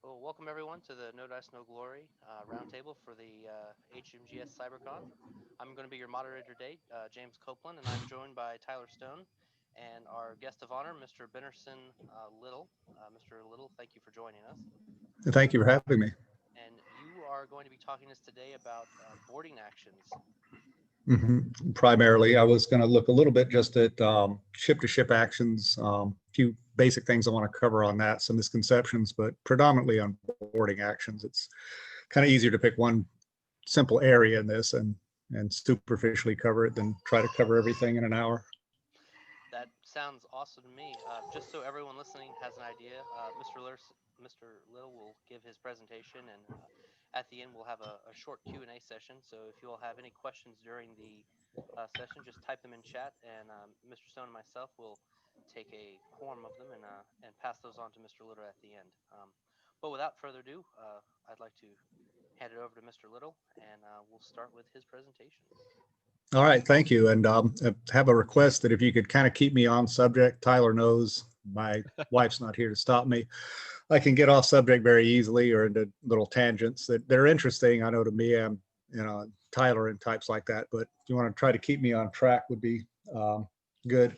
Well, welcome everyone to the No Dice No Glory roundtable for the HMGS CyberCon. I'm going to be your moderator today, James Copeland, and I'm joined by Tyler Stone and our guest of honor, Mr. Benerson Little. Mr. Little, thank you for joining us. Thank you for having me. And you are going to be talking to us today about boarding actions. Primarily, I was going to look a little bit just at ship-to-ship actions, a few basic things I want to cover on that, some misconceptions, but predominantly on boarding actions. It's kind of easier to pick one simple area in this and superficially cover it than try to cover everything in an hour. That sounds awesome to me. Just so everyone listening has an idea, Mr. Little will give his presentation, and at the end we'll have a short Q&A session. So if you all have any questions during the session, just type them in chat, and Mr. Stone and myself will take a quorum of them and pass those on to Mr. Little at the end. But without further ado, I'd like to hand it over to Mr. Little, and we'll start with his presentation. All right, thank you. And I have a request that if you could kind of keep me on subject. Tyler knows my wife's not here to stop me. I can get off subject very easily or into little tangents that they're interesting. I know to me, I'm, Tyler and types like that, but if you want to try to keep me on track would be good.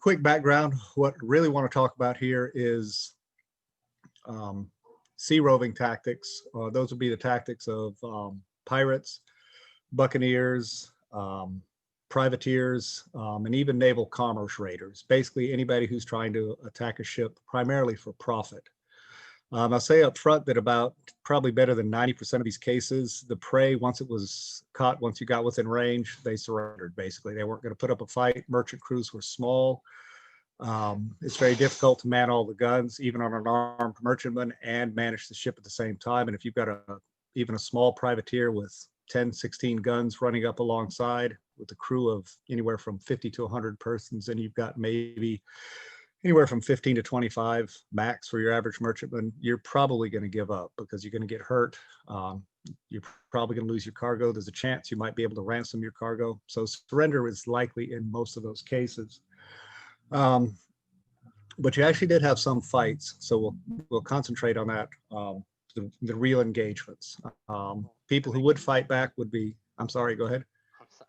Quick background, what I really want to talk about here is sea roving tactics. Those would be the tactics of pirates, buccaneers, privateers, and even naval commerce raiders. Basically, anybody who's trying to attack a ship primarily for profit. I'll say up front that about probably better than 90% of these cases, the prey, once it was caught, once you got within range, they surrendered. Basically, they weren't going to put up a fight. Merchant crews were small. It's very difficult to man all the guns, even on an armed merchantman, and manage the ship at the same time. And if you've got even a small privateer with 10, 16 guns running up alongside with a crew of anywhere from 50 to 100 persons, and you've got maybe anywhere from 15 to 25 max for your average merchantman, you're probably going to give up because you're going to get hurt. You're probably going to lose your cargo. There's a chance you might be able to ransom your cargo. So surrender is likely in most of those cases. But you actually did have some fights, so we'll concentrate on that. The real engagements. People who would fight back would be, I'm sorry, go ahead.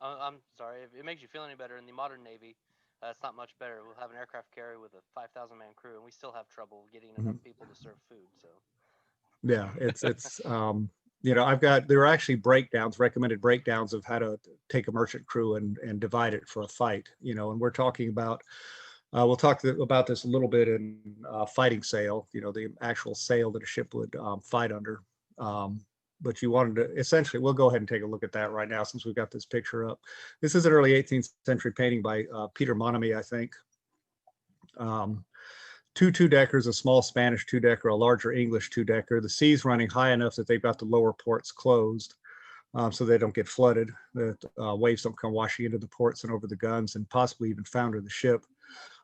I'm sorry. If it makes you feel any better, in the modern Navy, it's not much better. We'll have an aircraft carrier with a 5,000-man crew, and we still have trouble getting enough people to serve food. So, yeah, it's there are actually recommended breakdowns of how to take a merchant crew and divide it for a fight. And we're talking about. We'll talk about this a little bit in fighting sail, the actual sail that a ship would fight under. But you wanted to, essentially, we'll go ahead and take a look at that right now since we've got this picture up. This is an early 18th century painting by Peter Monamy, I think. Two two-deckers, a small Spanish two-decker, a larger English two-decker. The sea's running high enough that they've got the lower ports closed so they don't get flooded. The waves don't come washing into the ports and over the guns and possibly even founder the ship.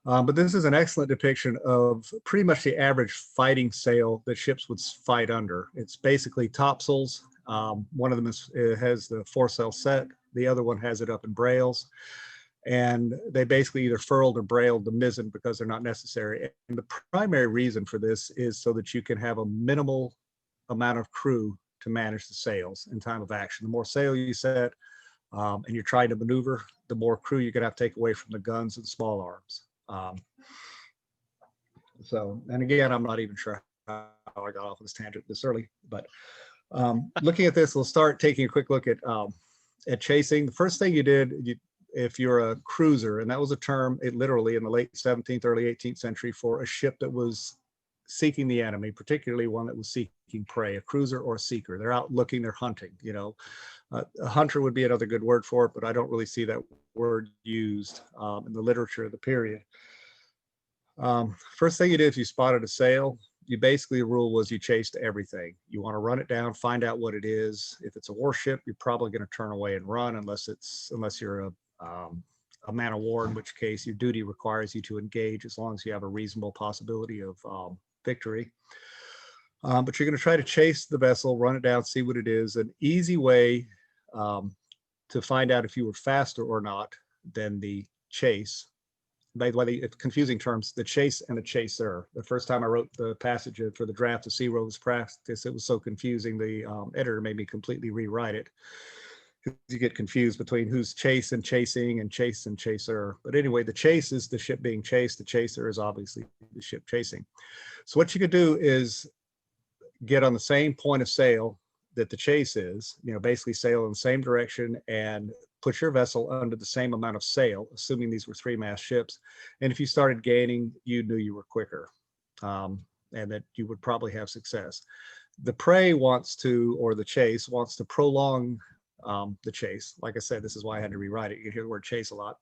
But this is an excellent depiction of pretty much the average fighting sail that ships would fight under. It's basically topsails. One of them has the foresail set. The other one has it up in brails. And they basically either furled or brailed the mizzen because they're not necessary. And the primary reason for this is so that you can have a minimal amount of crew to manage the sails in time of action. The more sail you set and you're trying to maneuver, the more crew you're going to have to take away from the guns and small arms. And again, I'm not even sure how I got off on this tangent this early, but looking at this, we'll start taking a quick look at chasing. The first thing you did, if you're a cruiser, and that was a term, it literally in the late 17th, early 18th century for a ship that was seeking the enemy, particularly one that was seeking prey, a cruiser or a seeker. They're out looking, they're hunting, a hunter would be another good word for it, but I don't really see that word used in the literature of the period. First thing you did if you spotted a sail, the rule was you chased everything. You want to run it down, find out what it is. If it's a warship, you're probably going to turn away and run unless you're a man of war, in which case your duty requires you to engage as long as you have a reasonable possibility of victory. But you're going to try to chase the vessel, run it down, see what it is. An easy way to find out if you were faster or not than the chase by the way, it's confusing terms, the chase and the chaser. The first time I wrote the passage for the draft of Sea Rovers practice, it was so confusing. The editor made me completely rewrite it. You get confused between who's chase and chasing and chase and chaser. But anyway, the chase is the ship being chased. The chaser is obviously the ship chasing. So what you could do is get on the same point of sail that the chase is, basically sail in the same direction and put your vessel under the same amount of sail, assuming these were 3-mast ships. And if you started gaining, you knew you were quicker, and that you would probably have success. The prey wants to, or the chase wants to prolong the chase. Like I said, this is why I had to rewrite it. You hear the word chase a lot.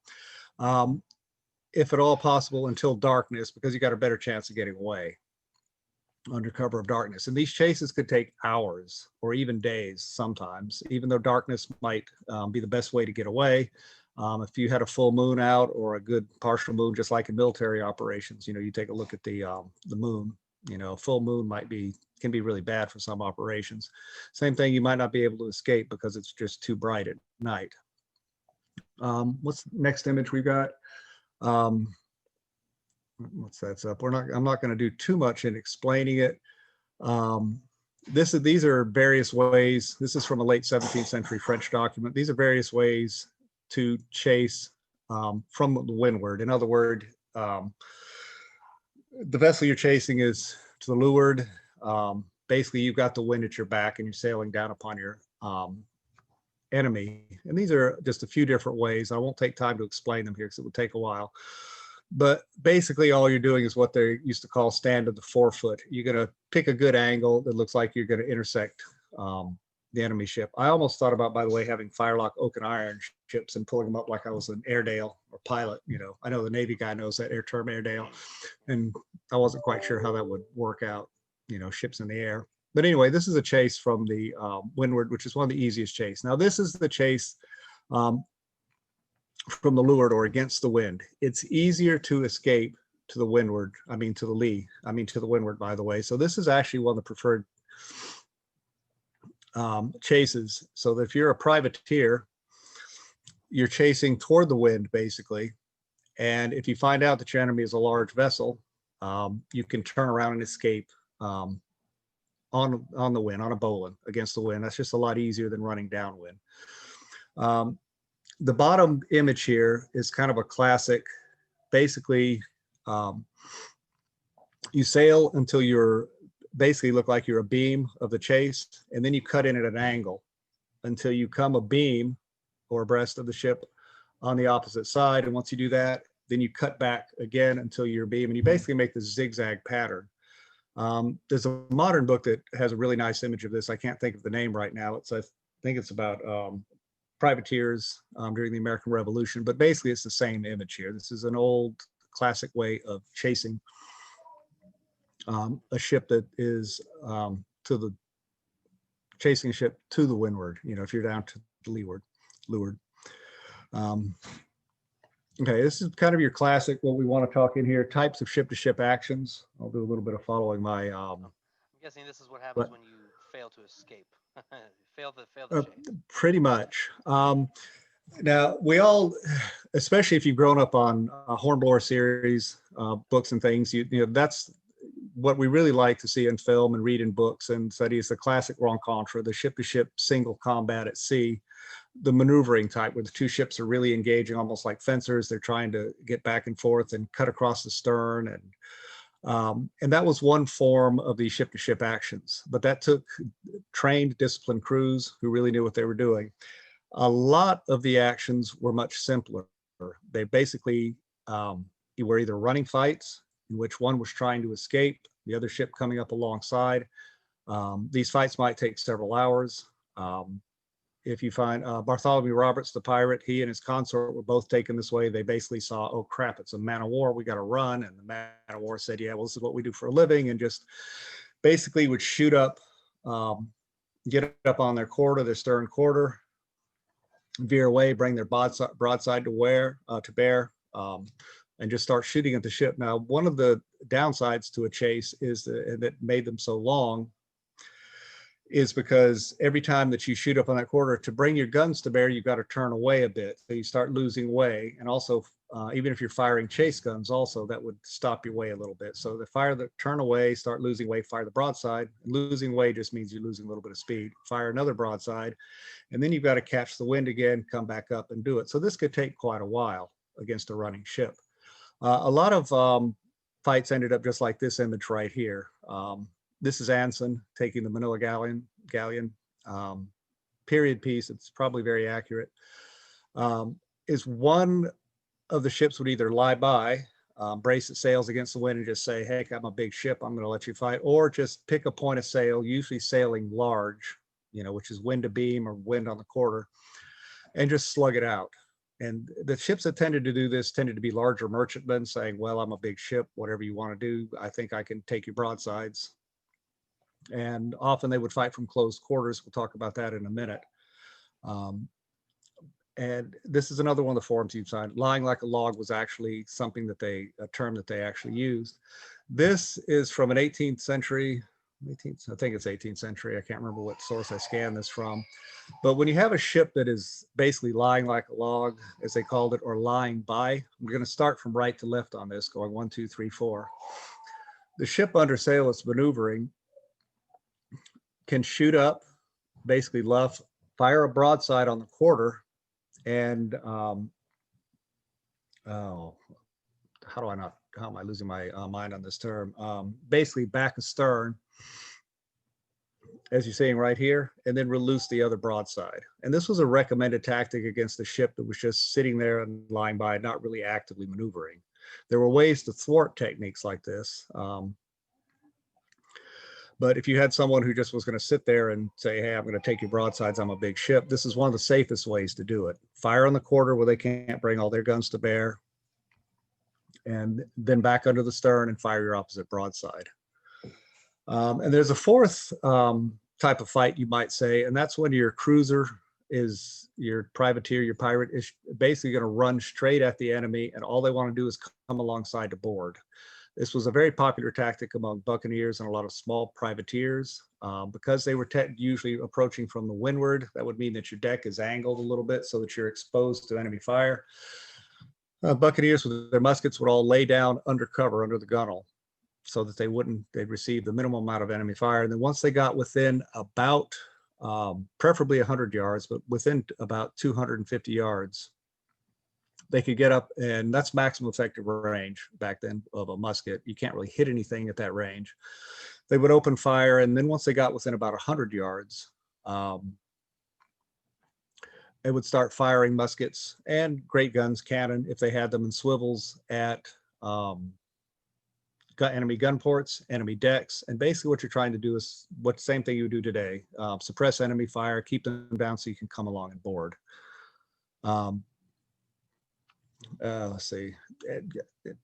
If at all possible, until darkness, because you got a better chance of getting away under cover of darkness. And these chases could take hours or even days sometimes, even though darkness might be the best way to get away. If you had a full moon out or a good partial moon, just like in military operations, you take a look at the moon. Full moon can be really bad for some operations. Same thing, you might not be able to escape because it's just too bright at night. What's the next image we got? Once that's up, I'm not going to do too much in explaining it. These are various ways. This is from a late 17th century French document. These are various ways to chase from the windward. In other words, the vessel you're chasing is to the leeward. Basically, you've got the wind at your back and you're sailing down upon your enemy. And these are just a few different ways. I won't take time to explain them here because it would take a while. But basically, all you're doing is what they used to call stand to the forefoot. You're going to pick a good angle that looks like you're going to intersect the enemy ship. I almost thought about, by the way, having firelock oak and iron ships and pulling them up like I was an Airedale or pilot. I know the Navy guy knows that term Airedale, and I wasn't quite sure how that would work out, ships in the air. But anyway, this is a chase from the windward, which is one of the easiest chase. Now, this is the chase from the leeward or against the wind. It's easier to escape to the windward, to the lee, to the windward, by the way. So this is actually one of the preferred chases. So that if you're a privateer, you're chasing toward the wind, basically. And if you find out that your enemy is a large vessel, you can turn around and escape on the wind, on a bowline against the wind. That's just a lot easier than running downwind. The bottom image here is kind of a classic. Basically, you sail until you're basically look like you're a beam of the chase, and then you cut in at an angle until you come a beam or abreast of the ship on the opposite side. And once you do that, then you cut back again until you're a beam, and you basically make the zigzag pattern. There's a modern book that has a really nice image of this. I can't think of the name right now. I think it's about privateers during the American Revolution, but basically it's the same image here. This is an old classic way of chasing a ship that is chasing a ship to the windward, if you're down to the leeward. Okay, this is kind of your classic, what we want to talk in here, types of ship-to-ship actions. I'll do a little bit of following my... I'm guessing this is what happens when you fail to escape. fail the chase. Pretty much. Now, we all, especially if you've grown up on Hornblower series books and things, that's what we really like to see in film and read in books and study is the classic rencontre, the ship-to-ship single combat at sea, the maneuvering type where the two ships are really engaging almost like fencers. They're trying to get back and forth and cut across the stern. And that was one form of these ship-to-ship actions, but that took trained, disciplined crews who really knew what they were doing. A lot of the actions were much simpler. They basically were either running fights in which one was trying to escape, the other ship coming up alongside. These fights might take several hours. If you find Bartholomew Roberts, the pirate, he and his consort were both taken this way. They basically saw, oh crap, it's a man of war, we got to run. And the man of war said, yeah, well, this is what we do for a living, and just basically would shoot up, get up on their quarter, their stern quarter, veer away, bring their broadside to bear, and just start shooting at the ship. Now, one of the downsides to a chase is that made them so long is because every time that you shoot up on that quarter, to bring your guns to bear, you've got to turn away a bit. So you start losing way. And also, even if you're firing chase guns, also that would stop your way a little bit. So the fire the turn away, start losing way, fire the broadside. And losing way just means you're losing a little bit of speed. Fire another broadside, and then you've got to catch the wind again, come back up and do it. So this could take quite a while against a running ship. A lot of fights ended up just like this image right here. This is Anson taking the Manila galleon, period piece. It's probably very accurate. Is one of the ships would either lie by, brace its sails against the wind and just say, heck, I'm a big ship, I'm going to let you fight, or just pick a point of sail, usually sailing large, which is wind to beam or wind on the quarter, and just slug it out. And the ships that tended to do this tended to be larger merchantmen saying, well, I'm a big ship, whatever you want to do, I think I can take your broadsides. And often they would fight from close quarters. We'll talk about that in a minute. And this is another one of the forms you've signed. Lying like a log was actually something a term that they actually used. This is from an 18th century, I think it's 18th century. I can't remember what source I scanned this from. But when you have a ship that is basically lying like a log, as they called it, or lying by, we're going to start from right to left on this, going 1, 2, 3, 4. The ship under sail that's maneuvering can shoot up, basically luff, fire a broadside on the quarter, and how am I losing my mind on this term? Basically back astern, as you're seeing right here, and then release the other broadside. And this was a recommended tactic against a ship that was just sitting there and lying by, not really actively maneuvering. There were ways to thwart techniques like this. But if you had someone who just was going to sit there and say, hey, I'm going to take your broadsides, I'm a big ship, this is one of the safest ways to do it. Fire on the quarter where they can't bring all their guns to bear, and then back under the stern and fire your opposite broadside. And there's a fourth type of fight, you might say, and that's when your cruiser is your privateer, your pirate is basically going to run straight at the enemy, and all they want to do is come alongside to board. This was a very popular tactic among buccaneers and a lot of small privateers because they were usually approaching from the windward. That would mean that your deck is angled a little bit so that you're exposed to enemy fire. Buccaneers with their muskets would all lay down under cover under the gunwale so that they'd receive the minimum amount of enemy fire. And then once they got within about, preferably 100 yards, but within about 250 yards, they could get up, and that's maximum effective range back then of a musket. You can't really hit anything at that range. They would open fire, and then once they got within about 100 yards, they would start firing muskets and great guns, cannon, if they had them, and swivels at enemy gun ports, enemy decks. And basically what you're trying to do is what same thing you would do today, suppress enemy fire, keep them down so you can come along and board. Let's see.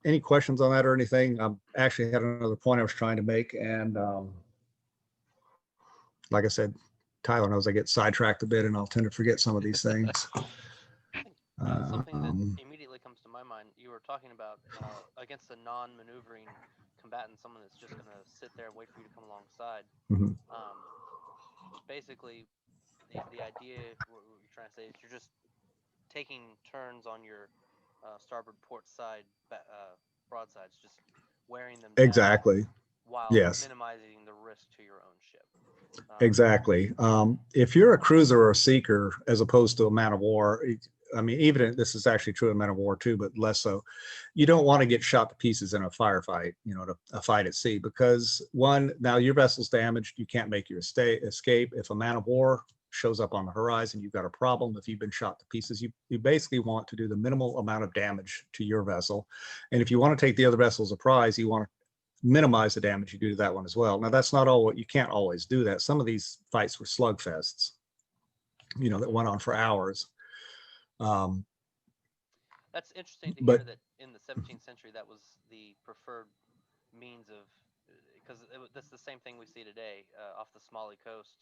Any questions on that or anything? I actually had another point I was trying to make, and like I said, Tyler knows I get sidetracked a bit, and I'll tend to forget some of these things. Something that immediately comes to my mind, you were talking about against a non-maneuvering combatant, someone that's just going to sit there and wait for you to come alongside. Mhm. Basically, the idea, what you're trying to say, is you're just taking turns on your starboard port side broadsides, just wearing them down Exactly. while Yes. minimizing the risk to your own ship. Exactly. If you're a cruiser or a seeker, as opposed to a man of war, I mean, even this is actually true in men of war too, but less so. You don't want to get shot to pieces in a firefight, a fight at sea, because one, now your vessel's damaged, you can't make your escape. If a man of war shows up on the horizon, you've got a problem. If you've been shot to pieces, you basically want to do the minimal amount of damage to your vessel. And if you want to take the other vessel as a prize, you want to minimize the damage you do to that one as well. Now, that's not all. You can't always do that. Some of these fights were slugfests, that went on for hours. That's interesting to hear that in the 17th century that was the preferred means of, because that's the same thing we see today off the Somali coast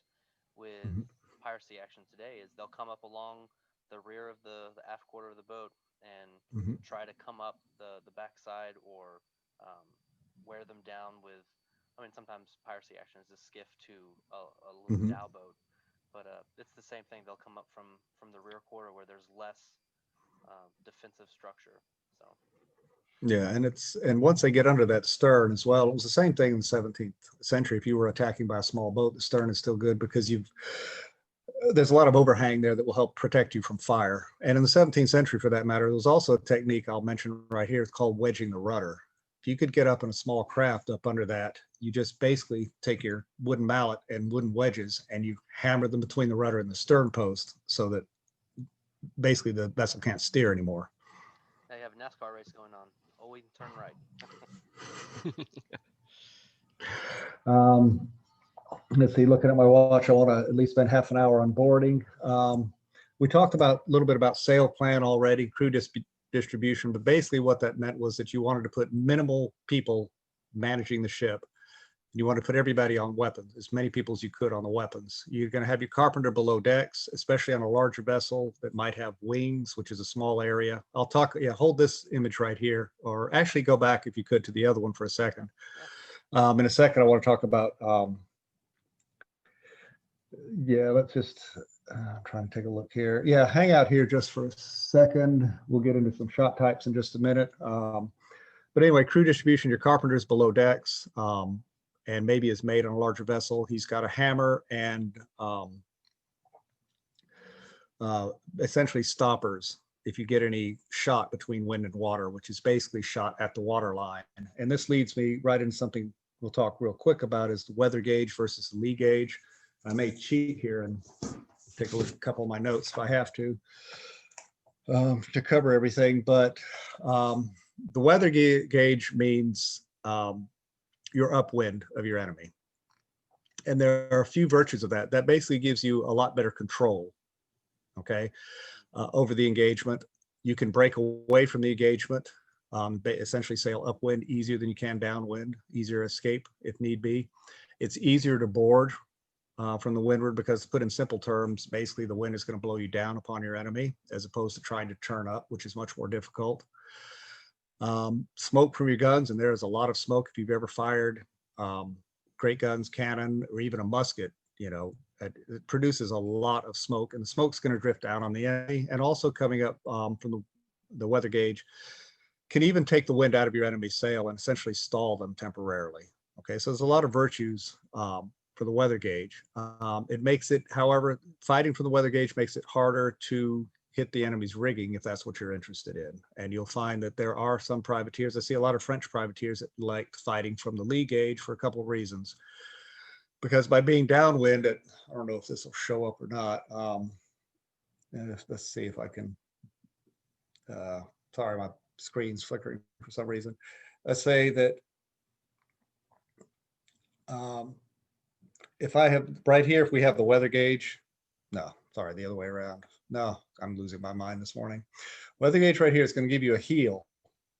with piracy action today. Is they'll come up along the rear of the aft quarter of the boat and try to come up the backside or wear them down with I mean, sometimes piracy action is a skiff to a little Mhm. dhow boat, but it's the same thing. They'll come up from the rear quarter where there's less defensive structure. So Yeah, and once they get under that stern as well, it was the same thing in the 17th century. If you were attacking by a small boat, the stern is still good because there's a lot of overhang there that will help protect you from fire. And in the 17th century, for that matter, there was also a technique I'll mention right here. It's called wedging the rudder. If you could get up in a small craft up under that, you just basically take your wooden mallet and wooden wedges and you hammer them between the rudder and the stern post so that basically the vessel can't steer anymore. now you have a NASCAR race going on. Oh, we can turn right. Um, let's see, looking at my watch, I want to at least spend half an hour on boarding. We talked about a little bit about sail plan already, crew distribution, but basically what that meant was that you wanted to put minimal people managing the ship. You want to put everybody on weapons, as many people as you could on the weapons. You're going to have your carpenter below decks, especially on a larger vessel that might have wings, which is a small area. I'll talk, yeah, hold this image right here, or actually go back if you could to the other one for a second. Yeah. In a second, I want to talk about, yeah, let's just, I'm trying to take a look here. Yeah, hang out here just for a second. We'll get into some shot types in just a minute. But anyway, crew distribution, your carpenter's below decks. And maybe is made on a larger vessel. He's got a hammer and essentially stoppers if you get any shot between wind and water, which is basically shot at the water line. And this leads me right into something we'll talk real quick about is the weather gauge versus the lee gauge. I may cheat here and take a look at a couple of my notes if I have to cover everything. But the weather gauge means your upwind of your enemy. And there are a few virtues of that. That basically gives you a lot better control, okay, over the engagement. You can break away from the engagement, essentially sail upwind easier than you can downwind, easier escape if need be. It's easier to board from the windward because, to put in simple terms, basically the wind is going to blow you down upon your enemy as opposed to trying to turn up, which is much more difficult. Smoke from your guns, and there is a lot of smoke if you've ever fired great guns, cannon, or even a musket, it produces a lot of smoke, and the smoke's going to drift down on the enemy. And also coming up from the weather gauge can even take the wind out of your enemy's sail and essentially stall them temporarily. Okay, so there's a lot of virtues for the weather gauge. It makes it, however, fighting from the weather gauge makes it harder to hit the enemy's rigging if that's what you're interested in. And you'll find that there are some privateers. I see a lot of French privateers that like fighting from the lee gauge for a couple of reasons. Because by being downwind, I don't know if this will show up or not. Let's see if I can, sorry, my screen's flickering for some reason. Let's say that if I have right here, if we have the weather gauge, no, sorry, the other way around. No, I'm losing my mind this morning. Weather gauge right here is going to give you a heel,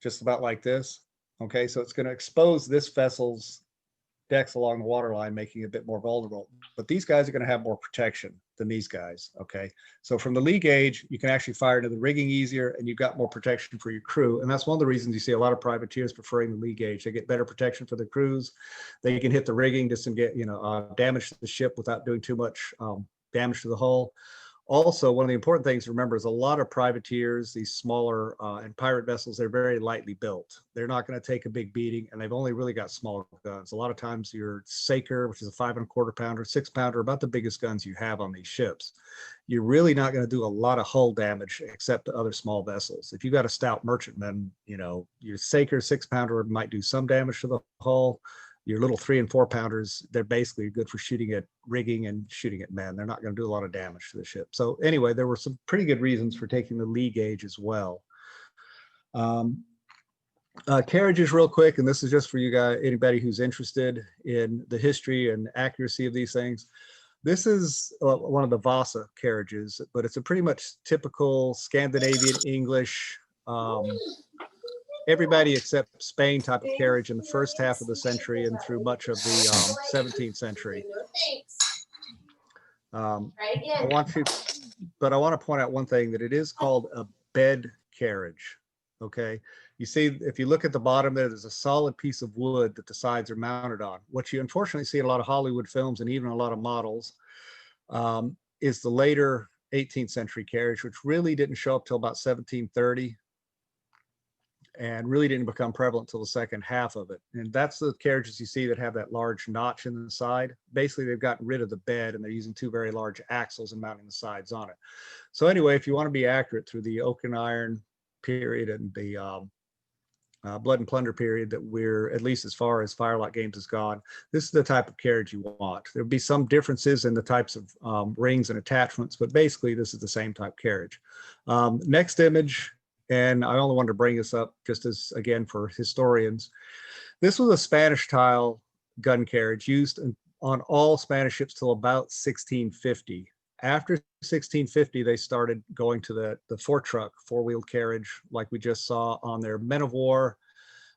just about like this. Okay, so it's going to expose this vessel's decks along the waterline, making it a bit more vulnerable. But these guys are going to have more protection than these guys. Okay, so from the lee gauge, you can actually fire into the rigging easier, and you've got more protection for your crew. And that's one of the reasons you see a lot of privateers preferring the lee gauge. They get better protection for the crews. They can hit the rigging just and get damage to the ship without doing too much damage to the hull. Also, one of the important things to remember is a lot of privateers, these smaller and pirate vessels, they're very lightly built. They're not going to take a big beating, and they've only really got smaller guns. A lot of times your Saker, which is a 5¼ pounder, 6-pounder, about the biggest guns you have on these ships. You're really not going to do a lot of hull damage except to other small vessels. If you've got a stout merchantman, your Saker 6-pounder might do some damage to the hull. Your little 3 and 4 pounders, they're basically good for shooting at rigging and shooting at men. They're not going to do a lot of damage to the ship. So anyway, there were some pretty good reasons for taking the lee gauge as well. Carriages real quick, and this is just for you guys, anybody who's interested in the history and accuracy of these things. This is one of the Vasa carriages, but it's a pretty much typical Scandinavian English, everybody except Spain type of carriage in the first half of the century and through much of the 17th century. I want to point out one thing, that it is called a bed carriage. Okay, You see, if you look at the bottom there, there's a solid piece of wood that the sides are mounted on. What you unfortunately see in a lot of Hollywood films and even a lot of models is the later 18th century carriage, which really didn't show up till about 1730 and really didn't become prevalent till the second half of it. And that's the carriages you see that have that large notch in the side. Basically, they've gotten rid of the bed and they're using two very large axles and mounting the sides on it. So anyway, if you want to be accurate through the oak and iron period and the blood and plunder period that we're, at least as far as Firelock Games has gone, this is the type of carriage you want. There'll be some differences in the types of rings and attachments, but basically this is the same type carriage. Next image, and I only wanted to bring this up just as, again, for historians. This was a Spanish tile gun carriage used on all Spanish ships till about 1650. After 1650, they started going to the four-truck, four-wheeled carriage like we just saw on their men of war,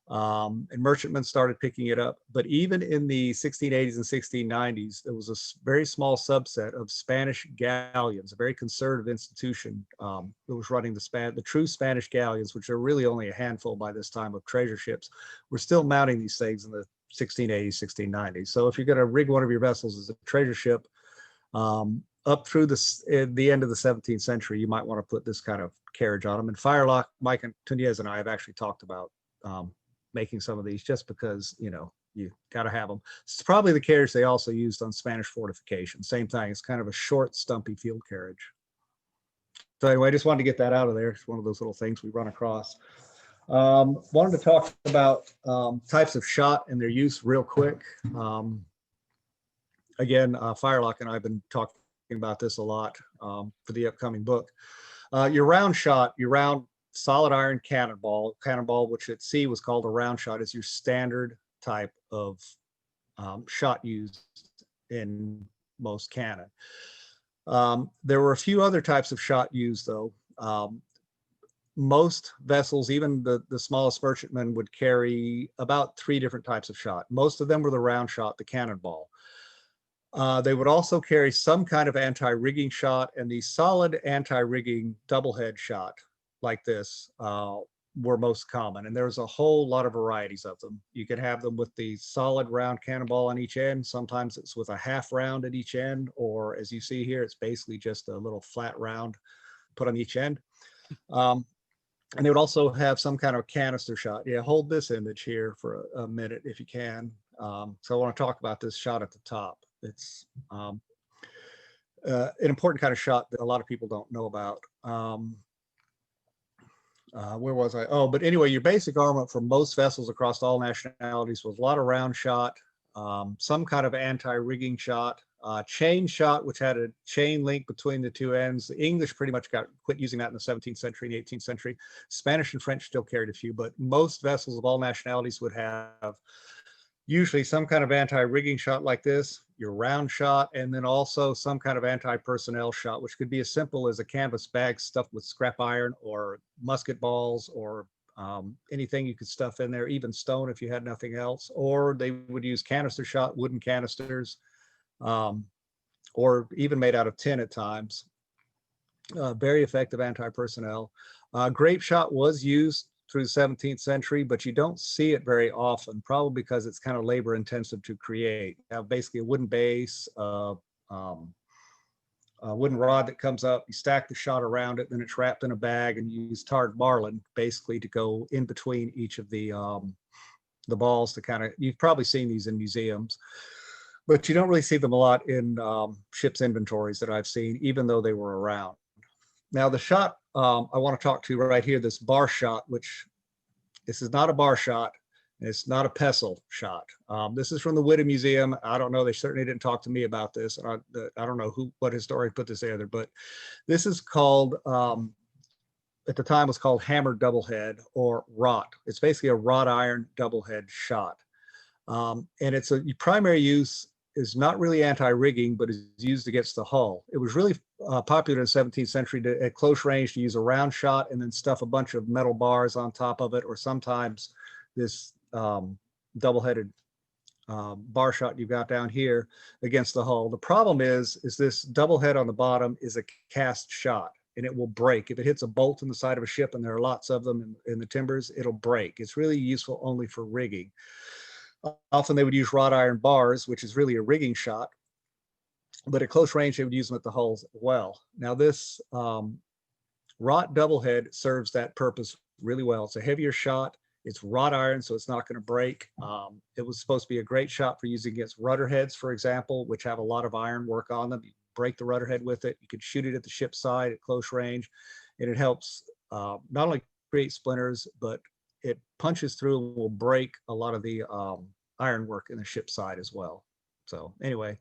and merchantmen started picking it up. But even in the 1680s and 1690s, there was a very small subset of Spanish galleons, a very conservative institution that was running the true Spanish galleons, which are really only a handful by this time of treasure ships, were still mounting these things in the 1680s, 1690s. So if you're going to rig one of your vessels as a treasure ship, up through the end of the 17th century, you might want to put this kind of carriage on them. And Firelock, Mike and Tunez and I have actually talked about making some of these just because, you know, you got to have them. It's probably the carriage they also used on Spanish fortifications. Same thing. It's kind of a short, stumpy field carriage. So anyway, I just wanted to get that out of there. It's one of those little things we run across. Wanted to talk about types of shot and their use real quick. Again, Firelock and I have been talking about this a lot for the upcoming book. Your round shot, your round solid iron cannonball, which at sea was called a round shot, is your standard type of shot used in most cannon. There were a few other types of shot used though. Most vessels, even the smallest merchantmen, would carry about 3 different types of shot. Most of them were the round shot, the cannonball. They would also carry some kind of anti-rigging shot, and the solid anti-rigging double head shot like this were most common. And there's a whole lot of varieties of them. You could have them with the solid round cannonball on each end. Sometimes it's with a half round at each end, or as you see here, it's basically just a little flat round put on each end. And they would also have some kind of canister shot. Yeah, hold this image here for a minute if you can. So I want to talk about this shot at the top. It's an important kind of shot that a lot of people don't know about. Where was I? Oh, but anyway, your basic armament for most vessels across all nationalities was a lot of round shot, some kind of anti-rigging shot, chain shot, which had a chain link between the two ends. The English pretty much quit using that in the 17th century and the 18th century. Spanish and French still carried a few, but most vessels of all nationalities would have usually some kind of anti-rigging shot like this, your round shot, and then also some kind of anti-personnel shot, which could be as simple as a canvas bag stuffed with scrap iron or musket balls or anything you could stuff in there, even stone if you had nothing else. Or they would use canister shot, wooden canisters, or even made out of tin at times. Very effective anti-personnel. Grape shot was used through the 17th century, but you don't see it very often, probably because it's kind of labor intensive to create. You have basically a wooden base, a wooden rod that comes up, you stack the shot around it, then it's wrapped in a bag, and you use tarred marlin basically to go in between each of the balls to kind of, you've probably seen these in museums, but you don't really see them a lot in ships' inventories that I've seen, even though they were around. Now the shot I want to talk to right here, this bar shot, which this is not a bar shot, and it's not a pestle shot. This is from the Whittam Museum. I don't know, they certainly didn't talk to me about this. I don't know what historian put this together, but this is called, at the time was called hammered doublehead or wrought. It's basically a wrought iron doublehead shot. And its primary use is not really anti-rigging, but is used against the hull. It was really popular in the 17th century at close range to use a round shot and then stuff a bunch of metal bars on top of it, or sometimes this double-headed bar shot you've got down here against the hull. The problem is this double head on the bottom is a cast shot. and it will break. If it hits a bolt in the side of a ship, and there are lots of them in the timbers, it'll break. It's really useful only for rigging. Often they would use wrought iron bars, which is really a rigging shot, but at close range, they would use them at the hulls as well. Now this wrought double head serves that purpose really well. It's a heavier shot. It's wrought iron, so it's not going to break. It was supposed to be a great shot for using against rudder heads, for example, which have a lot of iron work on them. You break the rudder head with it. You could shoot it at the ship side at close range, and it helps not only create splinters, but it punches through and will break a lot of the iron work in the ship side as well. So anyway,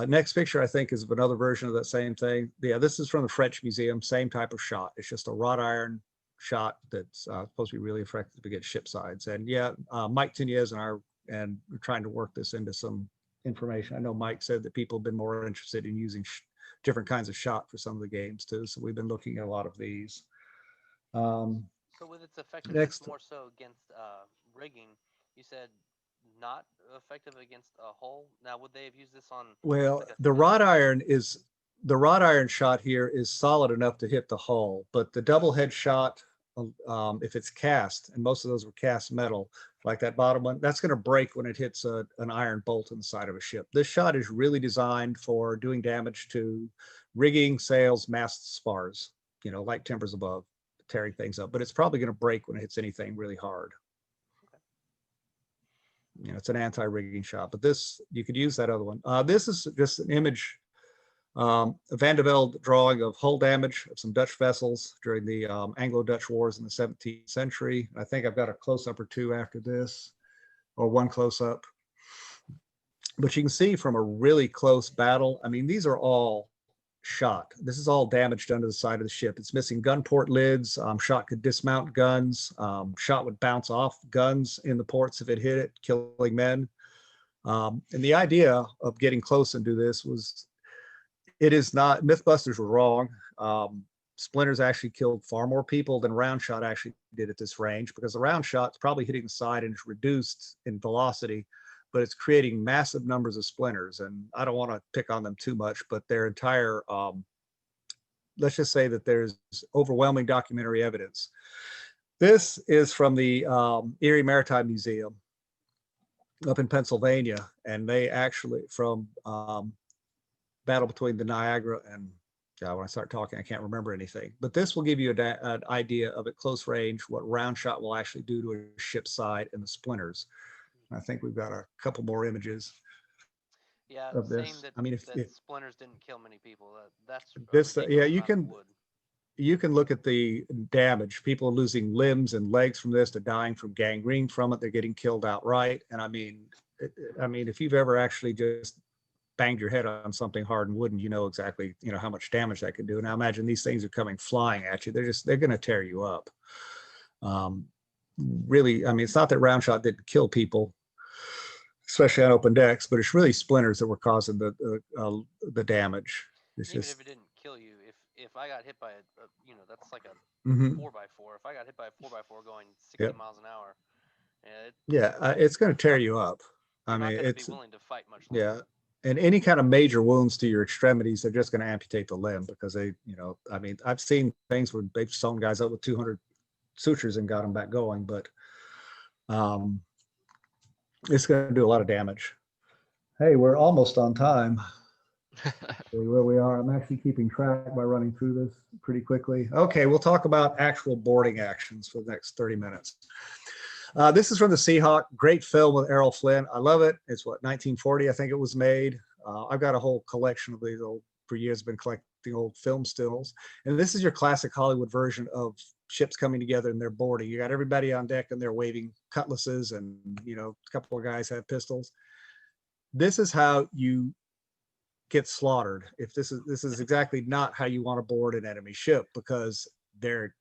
next picture I think is of another version of that same thing. Yeah, this is from the French Museum, same type of shot. It's just a wrought iron shot that's supposed to be really effective against ship sides. And yeah, Mike Teniez and we're trying to work this into some information. I know Mike said that people have been more interested in using different kinds of shot for some of the games too. So we've been looking at a lot of these. So with its effectiveness Next, more so against rigging, you said not effective against a hull. Now, would they have used this on well, like a the thinner wrought ship? iron shot here is solid enough to hit the hull, but the double head shot, if it's cast, and most of those were cast metal, like that bottom one, that's going to break when it hits an iron bolt in the side of a ship. This shot is really designed for doing damage to rigging, sails, masts, spars, like timbers above, tearing things up, but it's probably going to break when it hits anything really hard. It's an anti-rigging shot, but this, you could use that other one. This is just an image, a Van de Velde drawing of hull damage of some Dutch vessels during the Anglo-Dutch Wars in the 17th century. I think I've got a close-up or two after this, or one close-up. But you can see from a really close battle, I mean, these are all shot. This is all damage done to the side of the ship. It's missing gun port lids. Shot could dismount guns. Shot would bounce off guns in the ports if it hit it, killing men. And the idea of getting close and do this was, it is not, Mythbusters were wrong. Splinters actually killed far more people than round shot actually did at this range, because the round shot's probably hitting the side and it's reduced in velocity, but it's creating massive numbers of splinters. And I don't want to pick on them too much, but their entire, let's just say that there's overwhelming documentary evidence. This is from the Erie Maritime Museum up in Pennsylvania, and they actually, from battle between the Niagara and, when I start talking, I can't remember anything. But this will give you an idea of at close range what round shot will actually do to a ship's side and the splinters. I think we've got a couple more images Yeah, of saying this. I mean, that splinters didn't kill many people. That's a this, yeah, ridiculous amount of wood. you can look at the damage. People are losing limbs and legs from this. They're dying from gangrene from it. They're getting killed outright. And I mean, if you've ever actually just banged your head on something hard and wooden, you know exactly, how much damage that can do. Now imagine these things are coming flying at you. They're going to tear you up. Really, I mean, it's not that round shot didn't kill people, especially on open decks, but it's really splinters that were causing the damage. It's Even just, if it didn't kill you, if I got hit by that's like a mhm. 4x4. If I got hit by a 4x4 going 60 Yep. miles an hour, It's going to tear you up. I you're not mean, going to be willing to fight much longer. yeah. And any kind of major wounds to your extremities, they're just going to amputate the limb, because they, I mean, I've seen things where they've sewn guys up with 200 sutures and got them back going, but it's going to do a lot of damage. Hey, we're almost on time. Where we are, I'm actually keeping track by running through this pretty quickly. Okay, we'll talk about actual boarding actions for the next 30 minutes. This is from the Seahawk, great film with Errol Flynn. I love it. It's 1940, I think it was made. I've got a whole collection of these for years, been collecting old film stills. And this is your classic Hollywood version of ships coming together and they're boarding. You got everybody on deck and they're waving cutlasses, and, a couple of guys have pistols. This is how you get slaughtered. If this is exactly not how you want to board an enemy ship, because their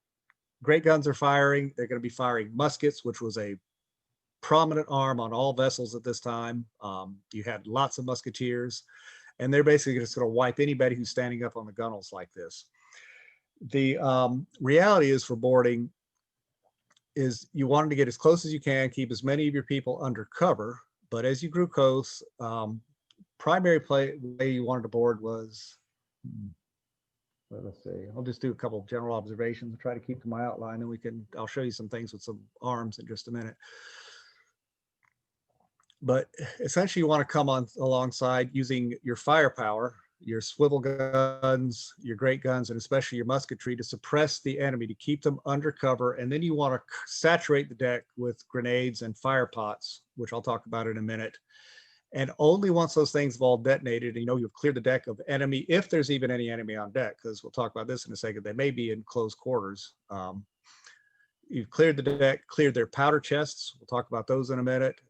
great guns are firing. They're going to be firing muskets, which was a prominent arm on all vessels at this time. You had lots of musketeers, and they're basically just going to wipe anybody who's standing up on the gunwales like this. The reality is, for boarding, is you wanted to get as close as you can, keep as many of your people under cover, but as you grew close, primary way you wanted to board was, let's see. I'll just do a couple of general observations and try to keep to my outline, and I'll show you some things with some arms in just a minute. But essentially you want to come on alongside using your firepower, your swivel guns, your great guns, and especially your musketry to suppress the enemy, to keep them under cover. And then you want to saturate the deck with grenades and fire pots, which I'll talk about in a minute. And only once those things have all detonated, you've cleared the deck of enemy, if there's even any enemy on deck, because we'll talk about this in a second, they may be in close quarters. You've cleared the deck, cleared their powder chests. We'll talk about those in a minute,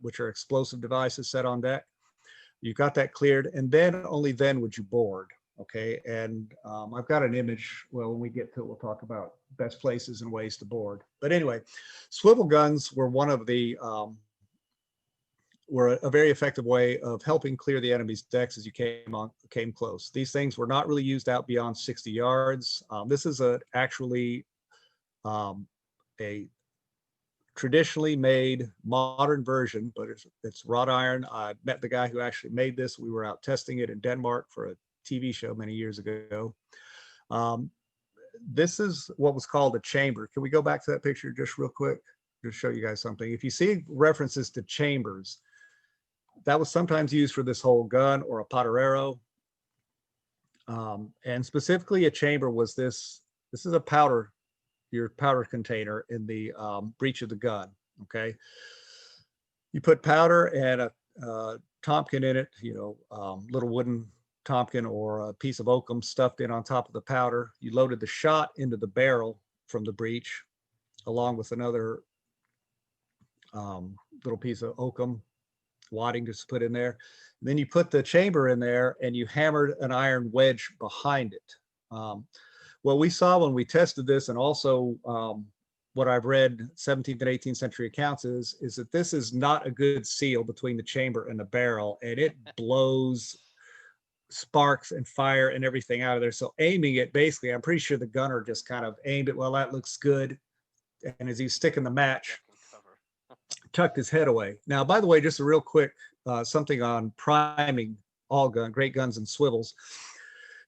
which are explosive devices set on deck. You've got that cleared, and then only then would you board. Okay, and I've got an image. Well, when we get to it, we'll talk about best places and ways to board. But anyway, swivel guns were one of the were a very effective way of helping clear the enemy's decks as you came close. These things were not really used out beyond 60 yards. This is actually a traditionally made modern version, but it's wrought iron. I met the guy who actually made this. We were out testing it in Denmark for a TV show many years ago. This is what was called a chamber. Can we go back to that picture just real quick? Just show you guys something. If you see references to chambers, that was sometimes used for this whole gun or a paterero. And specifically a chamber was this is a powder, your powder container in the breech of the gun. Okay, you put powder and a Tompkin in it, little wooden Tompkin or a piece of oakum stuffed in on top of the powder. You loaded the shot into the barrel from the breech, along with another little piece of oakum wadding just put in there. And then you put the chamber in there and you hammered an iron wedge behind it. What we saw when we tested this, and also what I've read 17th and 18th century accounts is that this is not a good seal between the chamber and the barrel, and it blows sparks and fire and everything out of there. So aiming it, basically, I'm pretty sure the gunner just kind of aimed it, well, that looks good. And as he's sticking the match, tucked his head away. Now, by the way, just a real quick, something on priming all great guns and swivels.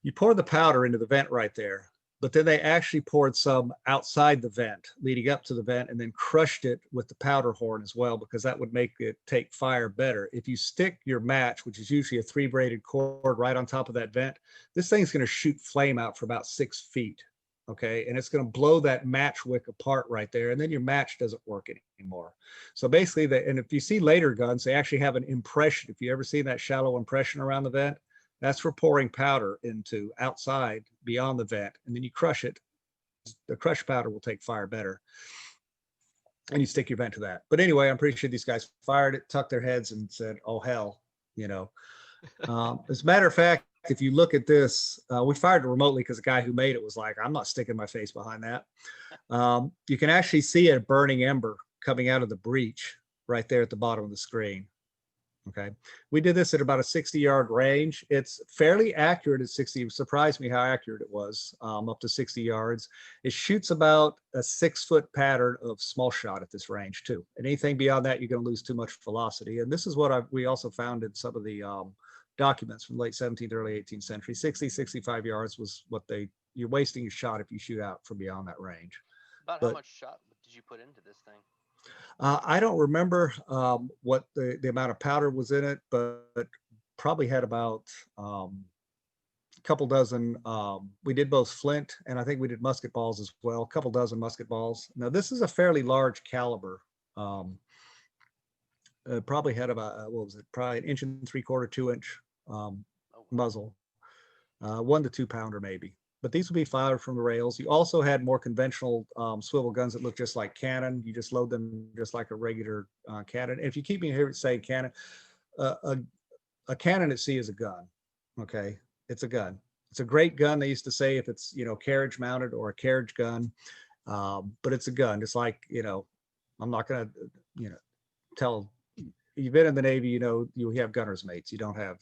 You pour the powder into the vent right there, but then they actually poured some outside the vent, leading up to the vent, and then crushed it with the powder horn as well, because that would make it take fire better. If you stick your match, which is usually a 3-braided cord, right on top of that vent, this thing's going to shoot flame out for about 6 feet. Okay, and it's going to blow that match wick apart right there, and then your match doesn't work anymore. So basically, and if you see later guns, they actually have an impression. If you ever seen that shallow impression around the vent, that's for pouring powder into outside beyond the vent, and then you crush it. The crushed powder will take fire better, and you stick your vent to that. But anyway, I'm pretty sure these guys fired it, tucked their heads, and said, "Oh hell," As a matter of fact, if you look at this, we fired it remotely because the guy who made it was like, "I'm not sticking my face behind that." You can actually see a burning ember coming out of the breech right there at the bottom of the screen. Okay, we did this at about a 60-yard range. It's fairly accurate at 60. It surprised me how accurate it was, up to 60 yards. It shoots about a 6-foot pattern of small shot at this range too. And anything beyond that, you're going to lose too much velocity. And this is what we also found in some of the documents from late 17th, early 18th century. 60, 65 yards was what you're wasting your shot if you shoot out from beyond that range. About how much shot did you put into this thing? I don't remember what the amount of powder was in it, but probably had about a couple dozen. We did both flint, and I think we did musket balls as well, a couple dozen musket balls. Now, this is a fairly large caliber. Probably had about, what was it, probably 1 3/4, 2-inch muzzle, 1 to 2 pounder maybe. But these would be fired from the rails. You also had more conventional swivel guns that look just like cannon. You just load them just like a regular cannon. And if you keep me here saying cannon, a cannon at sea is a gun. Okay, it's a gun. It's a great gun. They used to say if it's carriage mounted or a carriage gun, but it's a gun. It's like I'm not gonna tell. You've been in the Navy, you have gunner's mates. You don't have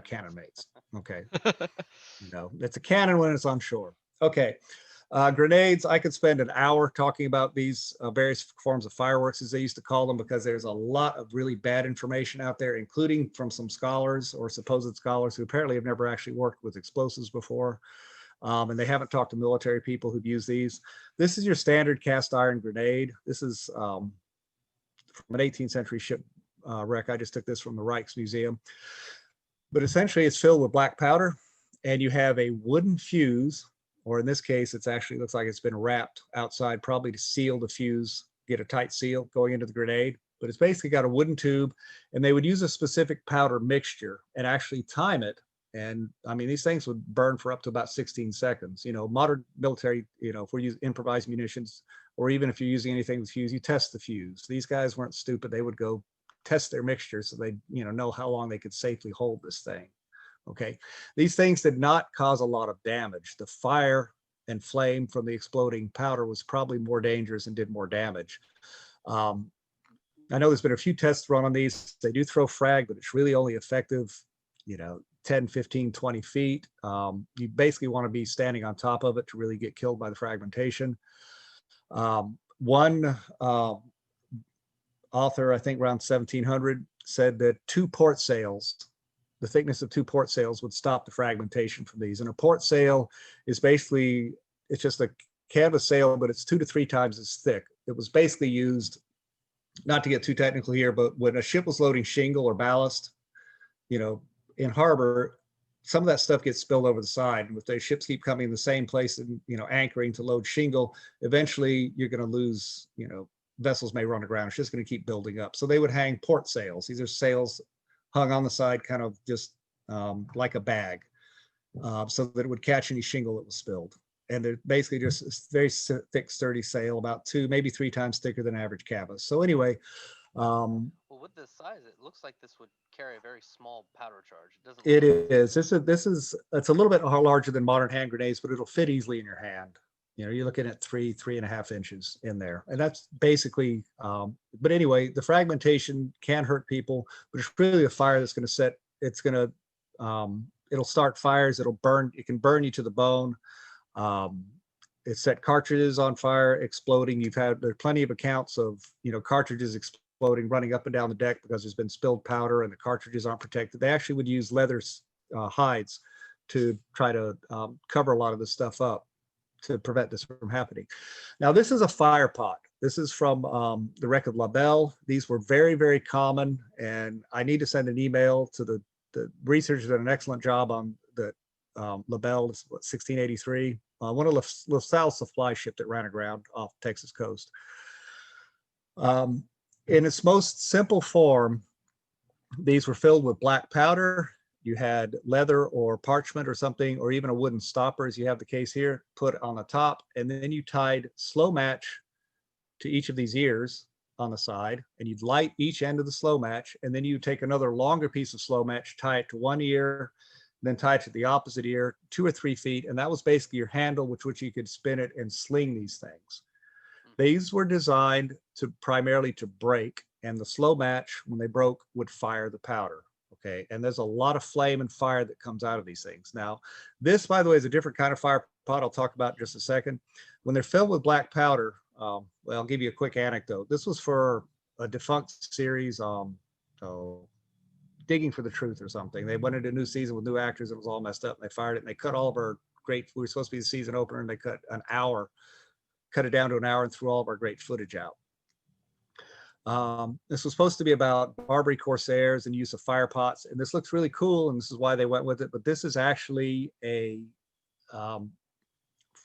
cannon mates. Okay. It's a cannon when it's on shore. Okay. Grenades, I could spend an hour talking about these various forms of fireworks, as they used to call them, because there's a lot of really bad information out there, including from some scholars or supposed scholars who apparently have never actually worked with explosives before. And they haven't talked to military people who've used these. This is your standard cast iron grenade. This is from an 18th century ship wreck. I just took this from the Rijksmuseum. But essentially it's filled with black powder, and you have a wooden fuse, or in this case, it's actually looks like it's been wrapped outside, probably to seal the fuse, get a tight seal going into the grenade. But it's basically got a wooden tube, and they would use a specific powder mixture and actually time it. And I mean, these things would burn for up to about 16 seconds. You know, modern military, you know, if we're using improvised munitions, or even if you're using anything with fuse, you test the fuse. These guys weren't stupid. They would go test their mixture so they, you know how long they could safely hold this thing. Okay, these things did not cause a lot of damage. The fire and flame from the exploding powder was probably more dangerous and did more damage. I know there's been a few tests run on these. They do throw frag, but it's really only effective, 10, 15, 20 feet. You basically want to be standing on top of it to really get killed by the fragmentation. One author, I think around 1700, said that the thickness of 2 port sails would stop the fragmentation from these. And a port sail is basically, it's just a canvas sail, but it's 2 to 3 times as thick. It was basically used, not to get too technical here, but when a ship was loading shingle or ballast, in harbor, some of that stuff gets spilled over the side. And if the ships keep coming in the same place and, anchoring to load shingle, eventually you're going to lose, vessels may run aground. It's just going to keep building up. So they would hang port sails. These are sails hung on the side, kind of just like a bag, so that it would catch any shingle that was spilled. And they're basically just a very thick, sturdy sail, about 2, maybe 3 times thicker than average canvas. So anyway, well, with this size, it looks like this would carry a very small powder charge. It doesn't. It is. It's a little bit larger than modern hand grenades, but it'll fit easily in your hand. You're looking at 3.5 inches in there, and that's basically. But anyway, the fragmentation can hurt people, but it's really a fire that's going to set. It's going to. It'll start fires. It'll burn. It can burn you to the bone. It set cartridges on fire, exploding. There's plenty of accounts of cartridges exploding, running up and down the deck because there's been spilled powder and the cartridges aren't protected. They actually would use leather hides to try to cover a lot of this stuff up to prevent this from happening. Now, this is a fire pot. This is from the wreck of La Belle. These were very, very common, and I need to send an email to the researchers did an excellent job on the La Belle, 1683, one of LaSalle's supply ship that ran aground off Texas coast. In its most simple form, these were filled with black powder. You had leather or parchment or something, or even a wooden stopper, as you have the case here, put on the top. And then you tied slow match to each of these ears on the side, and you'd light each end of the slow match. And then you take another longer piece of slow match, tie it to one ear, then tie it to the opposite ear, 2 or 3 feet. And that was basically your handle with which you could spin it and sling these things. These were designed primarily to break, and the slow match, when they broke, would fire the powder. Okay, and there's a lot of flame and fire that comes out of these things. Now, this, by the way, is a different kind of fire pot. I'll talk about in just a second. When they're filled with black powder, well, I'll give you a quick anecdote. This was for a defunct series, Digging for the Truth or something. They went into a new season with new actors. It was all messed up. And they fired it, and they cut all of our we were supposed to be the season opener, and they cut it down to an hour and threw all of our great footage out. This was supposed to be about Barbary Corsairs and use of fire pots, and this looks really cool, and this is why they went with it. But this is actually a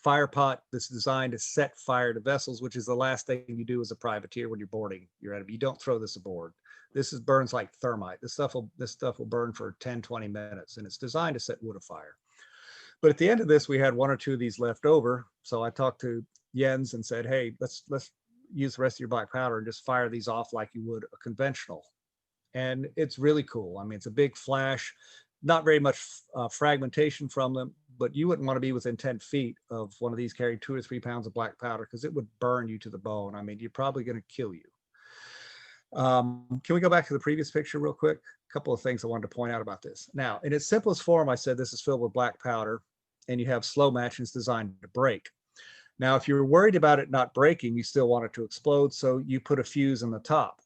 fire pot that's designed to set fire to vessels, which is the last thing you do as a privateer when you're boarding your enemy. You don't throw this aboard. This burns like thermite. This stuff will burn for 10, 20 minutes, and it's designed to set wood afire. But at the end of this, we had 1 or 2 of these left over. So I talked to Jens and said, hey, let's use the rest of your black powder and just fire these off like you would a conventional. And it's really cool. I mean, it's a big flash, not very much fragmentation from them, but you wouldn't want to be within 10 feet of one of these carrying 2 or 3 pounds of black powder, because it would burn you to the bone. I mean, you're probably going to kill you. Can we go back to the previous picture real quick? A couple of things I wanted to point out about this. Now, in its simplest form, I said this is filled with black powder, and you have slow match, and it's designed to break. Now, if you're worried about it not breaking, you still want it to explode, so you put a fuse in the top.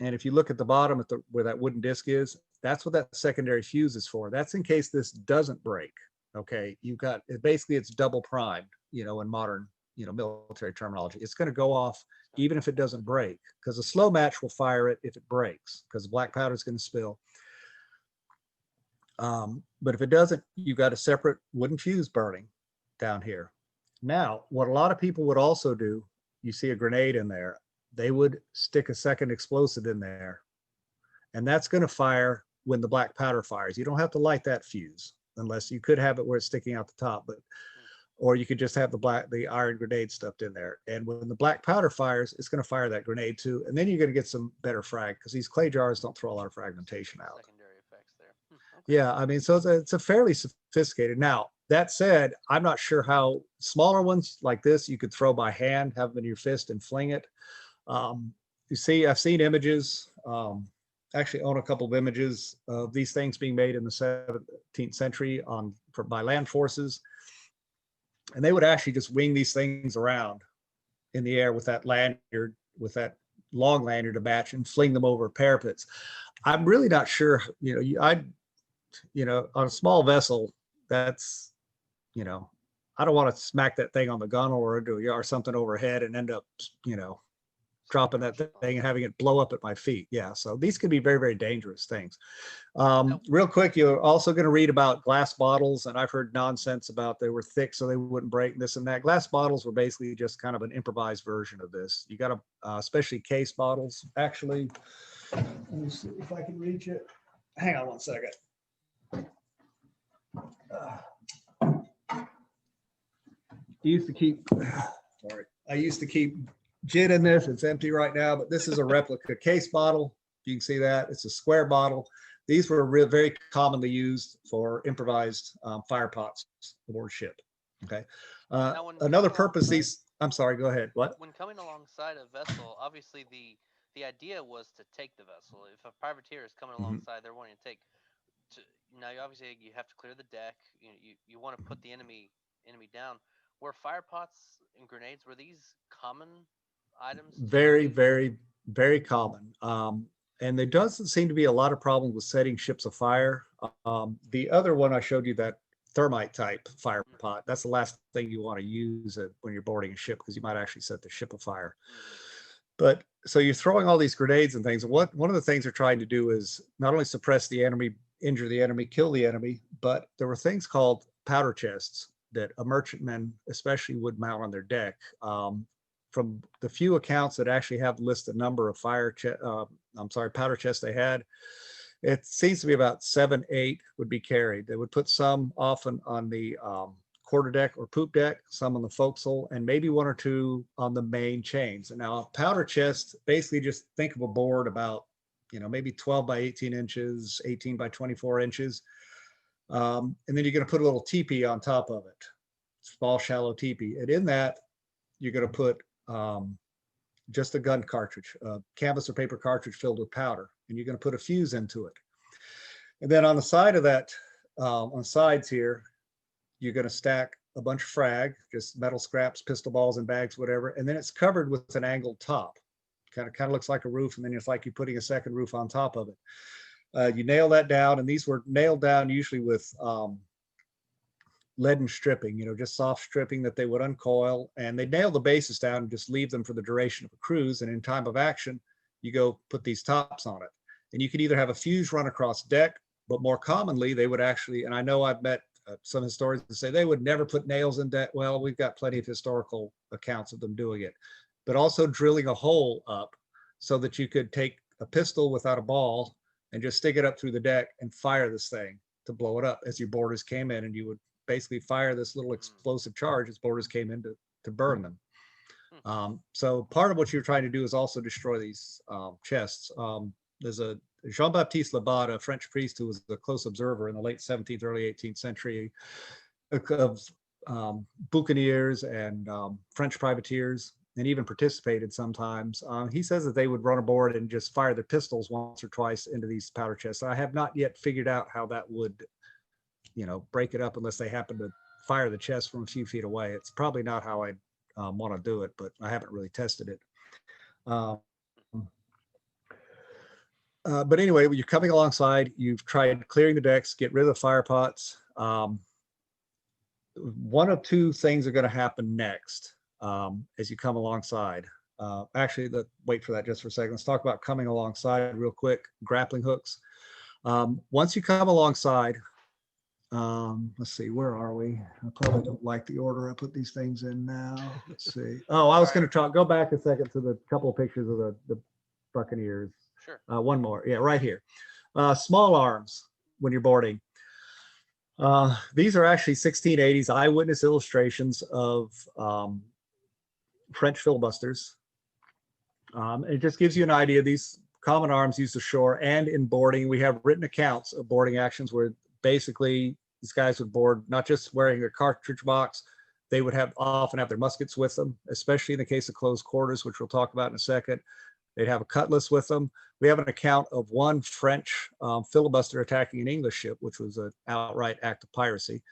And if you look at the bottom at where that wooden disc is, that's what that secondary fuse is for. That's in case this doesn't break. Okay, you've got basically it's double primed, in modern, military terminology. It's going to go off even if it doesn't break, because a slow match will fire it if it breaks, because the black powder is going to spill. But if it doesn't, you've got a separate wooden fuse burning down here. Now, what a lot of people would also do, you see a grenade in there, they would stick a second explosive in there, and that's going to fire when the black powder fires. You don't have to light that fuse, unless you could have it where it's sticking out the top, or you could just have the iron grenade stuffed in there. And when the black powder fires, it's going to fire that grenade too, and then you're going to get some better frag, because these clay jars don't throw a lot of fragmentation out. Secondary effects there. Okay. Yeah, I mean, so it's a fairly sophisticated. Now, that said, I'm not sure how smaller ones like this you could throw by hand, have them in your fist and fling it. You see, I've seen images, actually own a couple of images of these things being made in the 17th century by land forces. And they would actually just wing these things around in the air with that lanyard, with that long lanyard to match, and fling them over parapets. I'm really not sure, on a small vessel, that's, I don't want to smack that thing on the gunnel or something overhead and end up, dropping that thing and having it blow up at my feet. Yeah. So these could be very, very dangerous things. Real quick, you're also going to read about glass bottles, and I've heard nonsense about they were thick so they wouldn't break, this and that. Glass bottles were basically just kind of an improvised version of this. You got to, especially case bottles. Actually, let me see if I can reach it. Hang on one second. I used to keep gin in this. It's empty right now, but this is a replica case bottle. You can see that it's a square bottle. These were very commonly used for improvised fire pots aboard ship. Okay. Another purpose. I'm sorry. Go ahead. What? When coming alongside a vessel, obviously the idea was to take the vessel. If a privateer is coming alongside, they're wanting to take. Now, obviously, you have to clear the deck. You want to put the enemy down. Were fire pots and grenades, were these common items? Very, very, very common. And there doesn't seem to be a lot of problems with setting ships afire. The other one I showed you, that thermite type fire pot, that's the last thing you want to use when you're boarding a ship, because you might actually set the ship afire. But so you're throwing all these grenades and things. One of the things they're trying to do is not only suppress the enemy, injure the enemy, kill the enemy, but there were things called powder chests that a merchantman especially would mount on their deck. From the few accounts that actually have listed number of powder chests they had, it seems to be about 7, 8 would be carried. They would put some often on the quarter deck or poop deck, some on the forecastle, and maybe 1 or 2 on the main chains. And now a powder chest, basically just think of a board about, maybe 12 by 18 inches, 18 by 24 inches. And then you're going to put a little teepee on top of it, small, shallow teepee. And in that, you're going to put just a gun cartridge, a canvas or paper cartridge filled with powder, and you're going to put a fuse into it. And then on the side of that, on sides here, you're going to stack a bunch of frag, just metal scraps, pistol balls and bags, whatever. And then it's covered with an angled top. Kind of looks like a roof, and then it's like you're putting a second roof on top of it. You nail that down, and these were nailed down usually with leaden stripping, just soft stripping that they would uncoil, and they nail the bases down and just leave them for the duration of a cruise. And in time of action, you go put these tops on it. And you could either have a fuse run across deck, but more commonly they would actually, and I know I've met some historians that say they would never put nails in deck. Well, we've got plenty of historical accounts of them doing it, but also drilling a hole up so that you could take a pistol without a ball and just stick it up through the deck and fire this thing to blow it up as your boarders came in, and you would basically fire this little explosive charge as boarders came in to burn them. So part of what you're trying to do is also destroy these chests. There's a Jean-Baptiste Labat, a French priest who was a close observer in the late 17th, early 18th century of buccaneers and French privateers, and even participated sometimes. He says that they would run aboard and just fire their pistols once or twice into these powder chests. I have not yet figured out how that would, break it up unless they happen to fire the chest from a few feet away. It's probably not how I'd want to do it, but I haven't really tested it. Um, but anyway, when you're coming alongside, you've tried clearing the decks, get rid of the fire pots. One of two things are going to happen next as you come alongside. Actually, wait for that just for a second. Let's talk about coming alongside real quick. Grappling hooks. Once you come alongside, let's see, where are we? I probably don't like the order I put these things in now. Let's see. Oh, I was going to go back a second to the couple of pictures of the Buccaneers. Sure. One more. Yeah, right here. Small arms when you're boarding. These are actually 1680s eyewitness illustrations of French filibusters. It just gives you an idea. These common arms used ashore and in boarding. We have written accounts of boarding actions where basically these guys would board not just wearing their cartridge box, they would often have their muskets with them, especially in the case of close quarters, which we'll talk about in a second. They'd have a cutlass with them. We have an account of one French filibuster attacking an English ship, which was an outright act of piracy.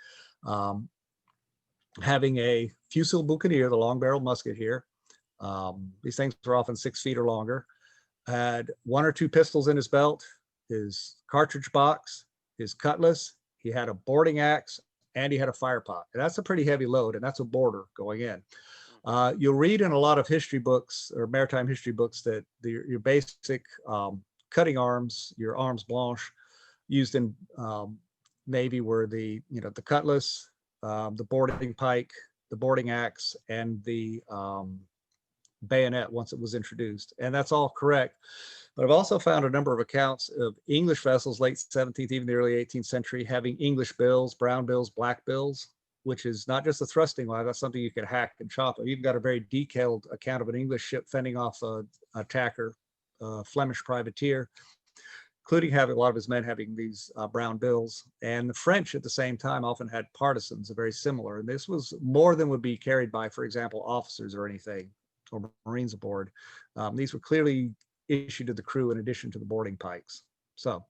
Having a fusil boucanier, the long barrel musket here. These things were often 6 feet or longer. Had 1 or 2 pistols in his belt, his cartridge box, his cutlass. He had a boarding axe, and he had a fire pot. And that's a pretty heavy load, and that's a boarder going in. You'll read in a lot of history books or maritime history books that your basic cutting arms, your arms blanche, used in Navy were the cutlass, the boarding pike, the boarding axe, and the bayonet once it was introduced. And that's all correct. But I've also found a number of accounts of English vessels, late 17th, even the early 18th century, having English bills, brown bills, black bills, which is not just a thrusting line. That's something you could hack and chop. You've got a very detailed account of an English ship fending off a attacker, a Flemish privateer, including having a lot of his men having these brown bills. And the French at the same time often had partisans, very similar. And this was more than would be carried by, for example, officers or anything, or Marines aboard. These were clearly issued to the crew in addition to the boarding pikes. So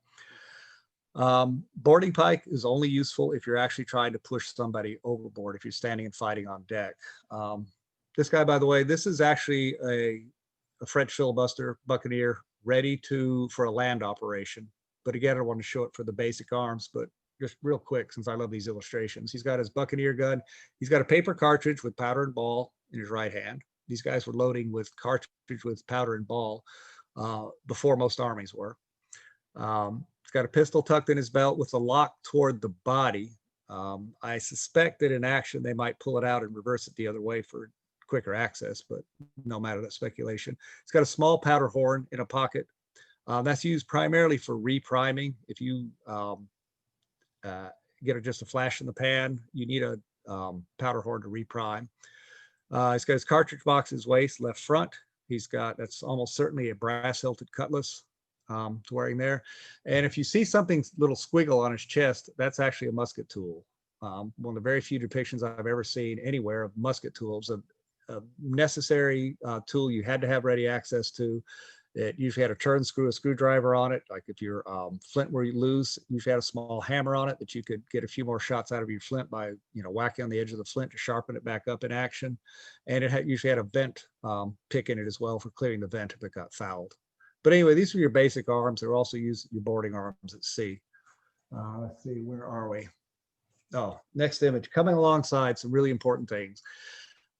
boarding pike is only useful if you're actually trying to push somebody overboard, if you're standing and fighting on deck. This guy, by the way, this is actually a French filibuster buccaneer ready for a land operation. But again, I want to show it for the basic arms, but just real quick, since I love these illustrations. He's got his buccaneer gun. He's got a paper cartridge with powder and ball in his right hand. These guys were loading with cartridge with powder and ball before most armies were. He's got a pistol tucked in his belt with a lock toward the body. I suspect that in action, they might pull it out and reverse it the other way for quicker access, but no matter, that's speculation. He's got a small powder horn in a pocket. That's used primarily for repriming. If you get just a flash in the pan, you need a powder horn to reprime. He's got his cartridge box in his waist, left front. That's almost certainly a brass hilted cutlass wearing there. And if you see something little squiggle on his chest, that's actually a musket tool. One of the very few depictions I've ever seen anywhere of musket tools, a necessary tool you had to have ready access to. It usually had a turn screw, a screwdriver on it. Like if your flint were loose, you usually had a small hammer on it that you could get a few more shots out of your flint by, whacking on the edge of the flint to sharpen it back up in action. And it usually had a vent pick in it as well for clearing the vent if it got fouled. But anyway, these are your basic arms. They're also used your boarding arms at sea. Let's see, where are we? Oh, next image, coming alongside some really important things.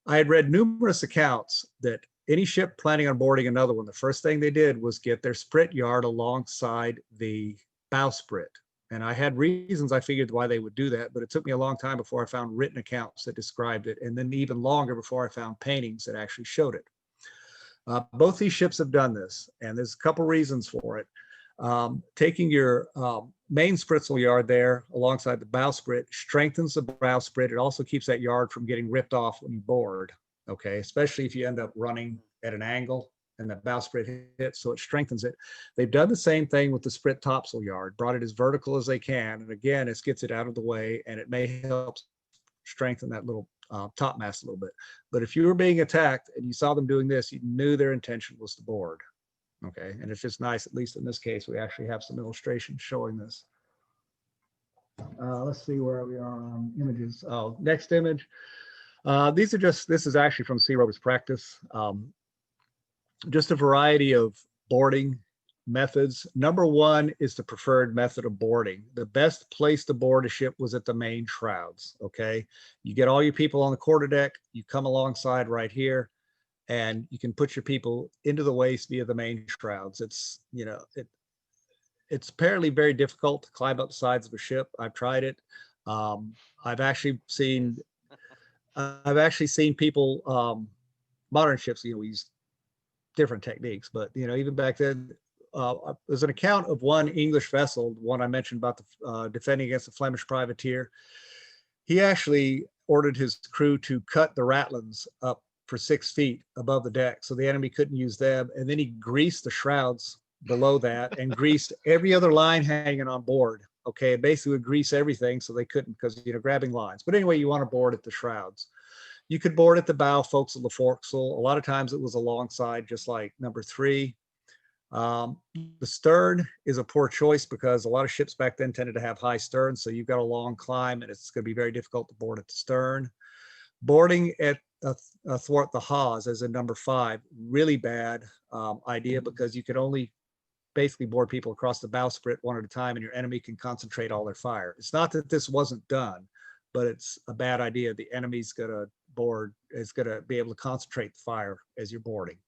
I had read numerous accounts that any ship planning on boarding another one, the first thing they did was get their sprit yard alongside the bowsprit. And I had reasons I figured why they would do that, but it took me a long time before I found written accounts that described it, and then even longer before I found paintings that actually showed it. Both these ships have done this, and there's a couple reasons for it. Taking your main spritsail yard there alongside the bowsprit strengthens the bowsprit. It also keeps that yard from getting ripped off when you board, okay? Especially if you end up running at an angle and the bowsprit hits, so it strengthens it. They've done the same thing with the sprit topsail yard, brought it as vertical as they can, and again, it gets it out of the way, and it may help strengthen that little topmast a little bit. But if you were being attacked and you saw them doing this, you knew their intention was to board. Okay, and it's just nice, at least in this case, we actually have some illustrations showing this. Let's see where we are on images. Oh, next image. This is actually from Sea Rovers practice. Just a variety of boarding methods. Number one is the preferred method of boarding. The best place to board a ship was at the main shrouds. Okay. You get all your people on the quarterdeck, you come alongside right here, and you can put your people into the waist via the main shrouds. It's apparently very difficult to climb up the sides of a ship. I've tried it. Um, I've actually seen I've actually seen people, modern ships, use different techniques, but even back then, there's an account of one English vessel, the one I mentioned about the defending against the Flemish privateer. He actually ordered his crew to cut the ratlins up for 6 feet above the deck so the enemy couldn't use them, and then he greased the shrouds below that and greased every other line hanging on board. Okay, it basically would grease everything so they couldn't, because grabbing lines. But anyway, you want to board at the shrouds. You could board at the bow, forecastle, the forecastle. A lot of times it was alongside, just like number 3. The stern is a poor choice because a lot of ships back then tended to have high sterns, so you've got a long climb and it's going to be very difficult to board at the stern. Boarding at athwart the hawse, as in number 5, really bad idea, because you can only basically board people across the bowsprit one at a time, and your enemy can concentrate all their fire. It's not that this wasn't done, but it's a bad idea. The enemy's going to be able to concentrate the fire as you're boarding.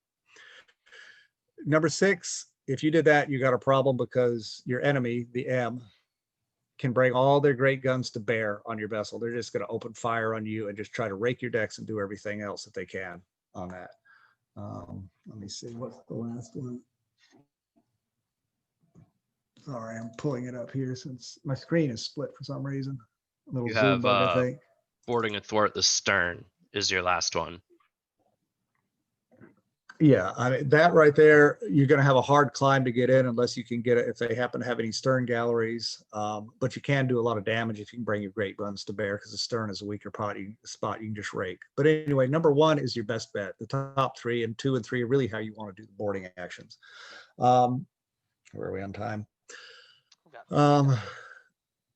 Number 6, if you did that, you got a problem, because your enemy, the M, can bring all their great guns to bear on your vessel. They're just going to open fire on you and just try to rake your decks and do everything else that they can on that. Let me see, what's the last one? Sorry, I'm pulling it up here since my screen is split for some reason. A little You Zoom have bug, I think. boarding athwart the stern is your last one. Yeah, I mean, that right there, you're going to have a hard climb to get in unless you can get it if they happen to have any stern galleries. But you can do a lot of damage if you can bring your great guns to bear, because the stern is a weaker spot you can just rake. But anyway, number 1 is your best bet. The top 3 and 2 and 3 are really how you want to do the boarding actions. Where are we on time?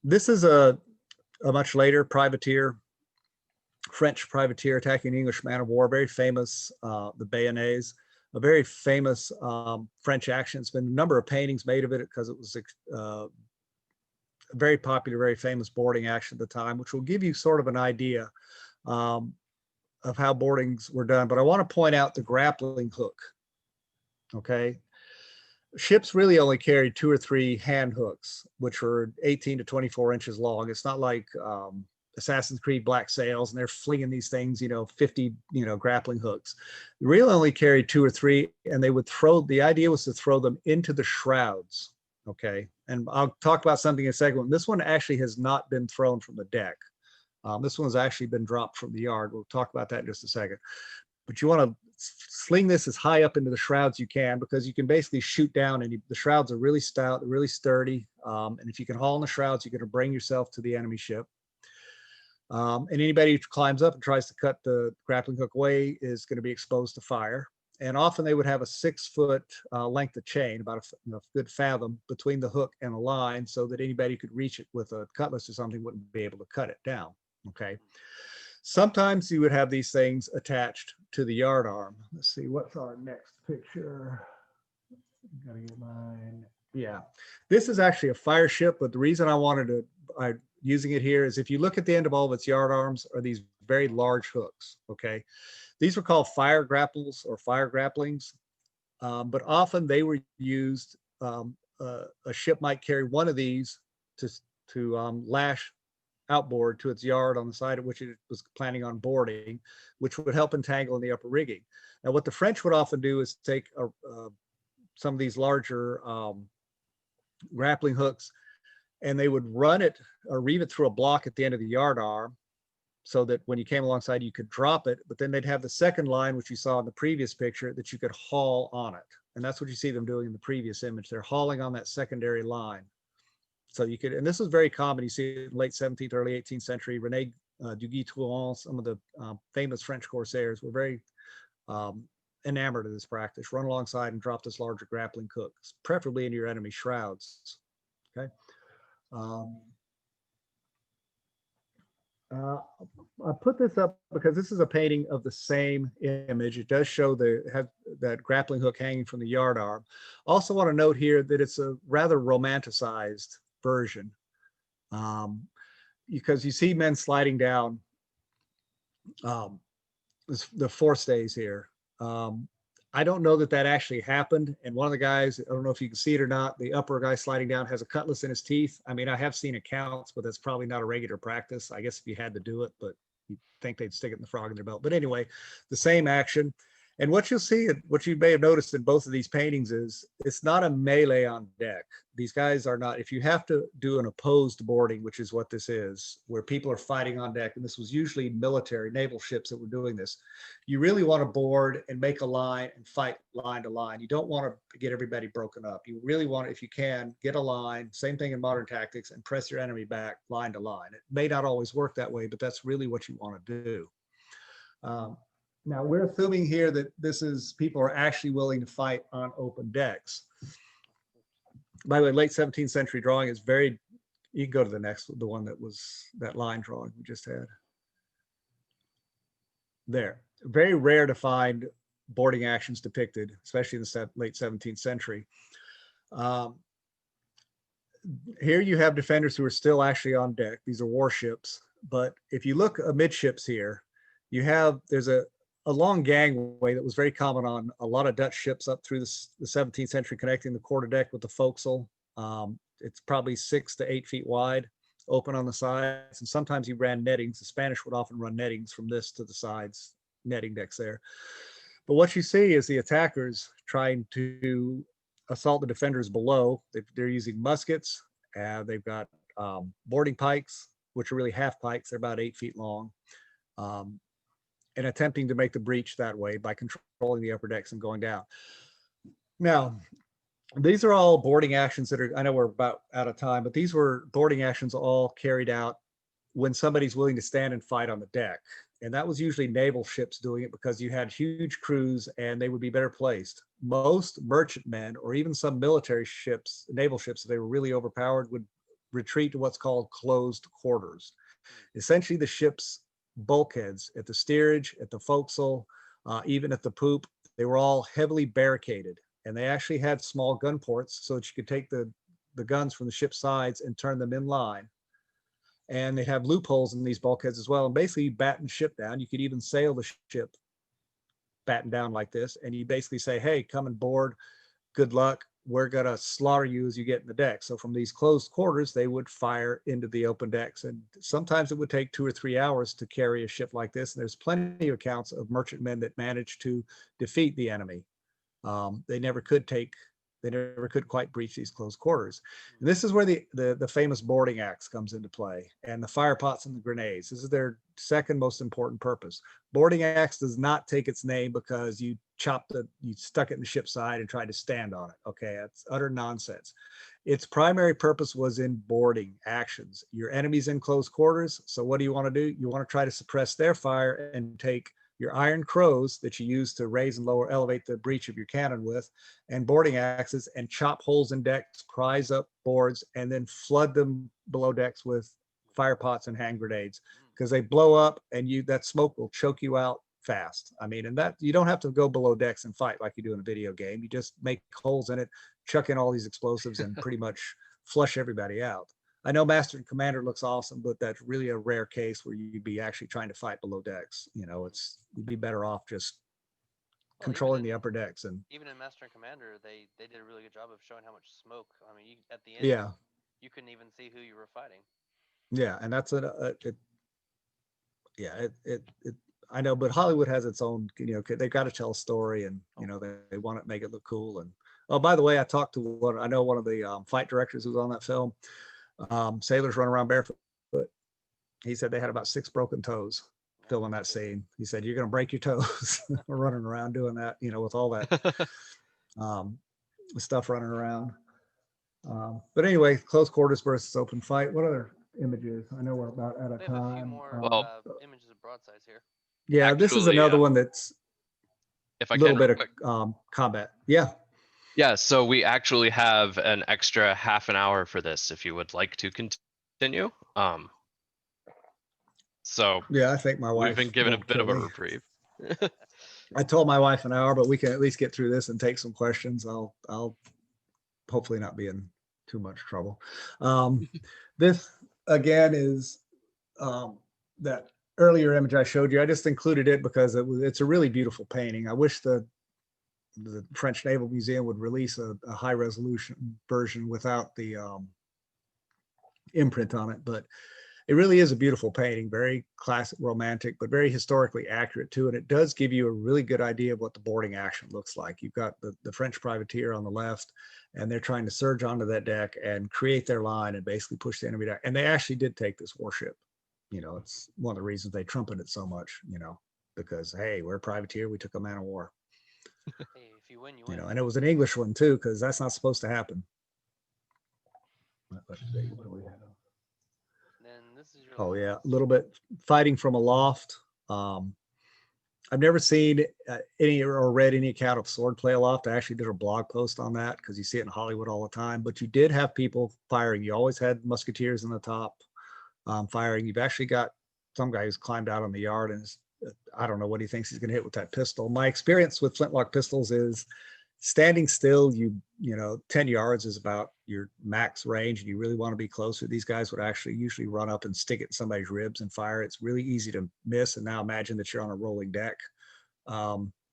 This is a much later privateer, French privateer attacking an English man of war, very famous, the Bayonets, a very famous French action. It's been a number of paintings made of it because it was a very popular, very famous boarding action at the time, which will give you sort of an idea of how boardings were done. But I want to point out the grappling hook. Okay. Ships really only carried 2 or 3 hand hooks, which were 18 to 24 inches long. It's not like Assassin's Creed Black Sails, and they're flinging these things, 50, grappling hooks. They really only carried 2 or 3, and they would the idea was to throw them into the shrouds. Okay. And I'll talk about something in a second. This one actually has not been thrown from the deck. This one's actually been dropped from the yard. We'll talk about that in just a second. But you want to sling this as high up into the shrouds you can, because you can basically shoot down, and the shrouds are really stout, they're really sturdy. And if you can haul in the shrouds, you're going to bring yourself to the enemy ship. And anybody who climbs up and tries to cut the grappling hook away is going to be exposed to fire. And often they would have a 6-foot length of chain, about a good fathom, between the hook and the line, so that anybody who could reach it with a cutlass or something wouldn't be able to cut it down. Okay. Sometimes you would have these things attached to the yard arm. Let's see, what's our next picture? Gotta get mine. Yeah, this is actually a fire ship, but the reason I'm using it here is if you look at the end of all of its yard arms are these very large hooks. Okay, these were called fire grapples or fire grapplings, but often they were used. A ship might carry one of these to lash outboard to its yard on the side of which it was planning on boarding, which would help entangle in the upper rigging. Now, what the French would often do is take some of these larger grappling hooks, and they would run it or reeve it through a block at the end of the yard arm, so that when you came alongside, you could drop it. But then they'd have the second line, which you saw in the previous picture, that you could haul on it. And that's what you see them doing in the previous image. They're hauling on that secondary line. So you could, and this was very common. You see it in late 17th, early 18th century. René Duguay-Trouin, some of the famous French corsairs were very enamored of this practice. Run alongside and drop this larger grappling hook, preferably into your enemy shrouds. Okay. Uh, I put this up because this is a painting of the same image. It does show have that grappling hook hanging from the yard arm. Also want to note here that it's a rather romanticized version, um, because you see men sliding down um, the forestays here. Um, I don't know that that actually happened. And one of the guys, I don't know if you can see it or not, the upper guy sliding down has a cutlass in his teeth. I mean, I have seen accounts, but that's probably not a regular practice. I guess if you had to do it, but you think they'd stick it in the frog in their belt. But anyway, the same action. And what you'll see, what you may have noticed in both of these paintings is it's not a melee on deck. These guys are not, if you have to do an opposed boarding, which is what this is, where people are fighting on deck, and this was usually military, naval ships that were doing this, you really want to board and make a line and fight line to line. You don't want to get everybody broken up. You really want, if you can, get a line, same thing in modern tactics, and press your enemy back line to line. It may not always work that way, but that's really what you want to do. Now we're assuming here that this is people are actually willing to fight on open decks. By the way, late 17th century drawing is very, you can go to the next, the one that was that line drawing we just had. There, very rare to find boarding actions depicted, especially in the late 17th century. Here you have defenders who are still actually on deck. These are warships, but if you look amidships here, you have, there's a long gangway that was very common on a lot of Dutch ships up through the 17th century, connecting the quarterdeck with the forecastle. It's probably 6 to 8 feet wide, open on the sides, and sometimes you ran nettings. The Spanish would often run nettings from this to the sides, netting decks there. But what you see is the attackers trying to assault the defenders below. They're using muskets. They've got boarding pikes, which are really half pikes. They're about 8 feet long. And attempting to make the breach that way by controlling the upper decks and going down. Now, these are all boarding actions that are, I know we're about out of time, but these were boarding actions all carried out when somebody's willing to stand and fight on the deck. And that was usually naval ships doing it because you had huge crews and they would be better placed. Most merchantmen or even some military ships, naval ships, if they were really overpowered, would retreat to what's called closed quarters. Essentially, the ship's bulkheads at the steerage, at the forecastle, even at the poop, they were all heavily barricaded. And they actually had small gun ports so that you could take the guns from the ship's sides and turn them in line. And they have loopholes in these bulkheads as well. And basically you batten the ship down. You could even sail the ship batten down like this. And you basically say, hey, come and board. Good luck. We're going to slaughter you as you get in the deck. So from these closed quarters, they would fire into the open decks. And sometimes it would take 2 or 3 hours to carry a ship like this. And there's plenty of accounts of merchantmen that managed to defeat the enemy. They never could quite breach these closed quarters. And this is where the famous boarding axe comes into play, and the fire pots and the grenades. This is their second most important purpose. Boarding axe does not take its name because you stuck it in the ship's side and tried to stand on it. Okay, that's utter nonsense. Its primary purpose was in boarding actions. Your enemy's in close quarters, so what do you want to do? You want to try to suppress their fire and take your iron crows that you use to raise and elevate the breech of your cannon with, and boarding axes, and chop holes in decks, prise up boards, and then flood them below decks with fire pots and hand grenades, because they blow up and that smoke will choke you out fast. I mean, and that you don't have to go below decks and fight like you do in a video game. You just make holes in it, chuck in all these explosives, and pretty much flush everybody out. I know Master and Commander looks awesome, but that's really a rare case where you'd be actually trying to fight below decks. You know, you'd be better off just controlling the upper decks. And even in Master and Commander, they did a really good job of showing how much smoke. I mean, at the end, yeah, you couldn't even see who you were fighting. Yeah, and that's I know, but Hollywood has its own, they've got to tell a story, and they want to make it look cool. And oh, by the way, I talked to one of the fight directors who was on that film. Sailors run around barefoot. He said they had about 6 broken toes filming that scene. He said, you're going to break your toes running around doing that, with all that stuff running around. But anyway, close quarters versus open fight. What other images? I know we're about out of We have a few time. more images of broadsides here. Yeah, this is another one that's if I a little can, bit of combat. Yeah. Yeah, so we actually have an extra half an hour for this if you would like to continue. So Yeah, I think my wife we've been given a won't bit kill of a me. reprieve. I told my wife an hour, but we can at least get through this and take some questions. I'll hopefully not be in too much trouble. This again is that earlier image I showed you. I just included it because it's a really beautiful painting. I wish the French Naval Museum would release a high resolution version without the imprint on it, but it really is a beautiful painting, very classic romantic, but very historically accurate too. And it does give you a really good idea of what the boarding action looks like. You've got the French privateer on the left, and they're trying to surge onto that deck and create their line and basically push the enemy down. And they actually did take this warship. You know, it's one of the reasons they trumpet it so much, you know, because, hey, we're a privateer, we took a man of war. Hey, if you win, you You win. know, and it was an English one too, because that's not supposed to happen. Let's see, what do we have? Then this is your Oh yeah, last. a little bit fighting from aloft. I've never seen any or read any account of swordplay aloft. I actually did a blog post on that because you see it in Hollywood all the time. But you did have people firing. You always had musketeers in the top firing. You've actually got some guy who's climbed out on the yard and I don't know what he thinks he's going to hit with that pistol. My experience with flintlock pistols is standing still, you know, 10 yards is about your max range, and you really want to be closer. These guys would actually usually run up and stick it in somebody's ribs and fire. It's really easy to miss. And now imagine that you're on a rolling deck.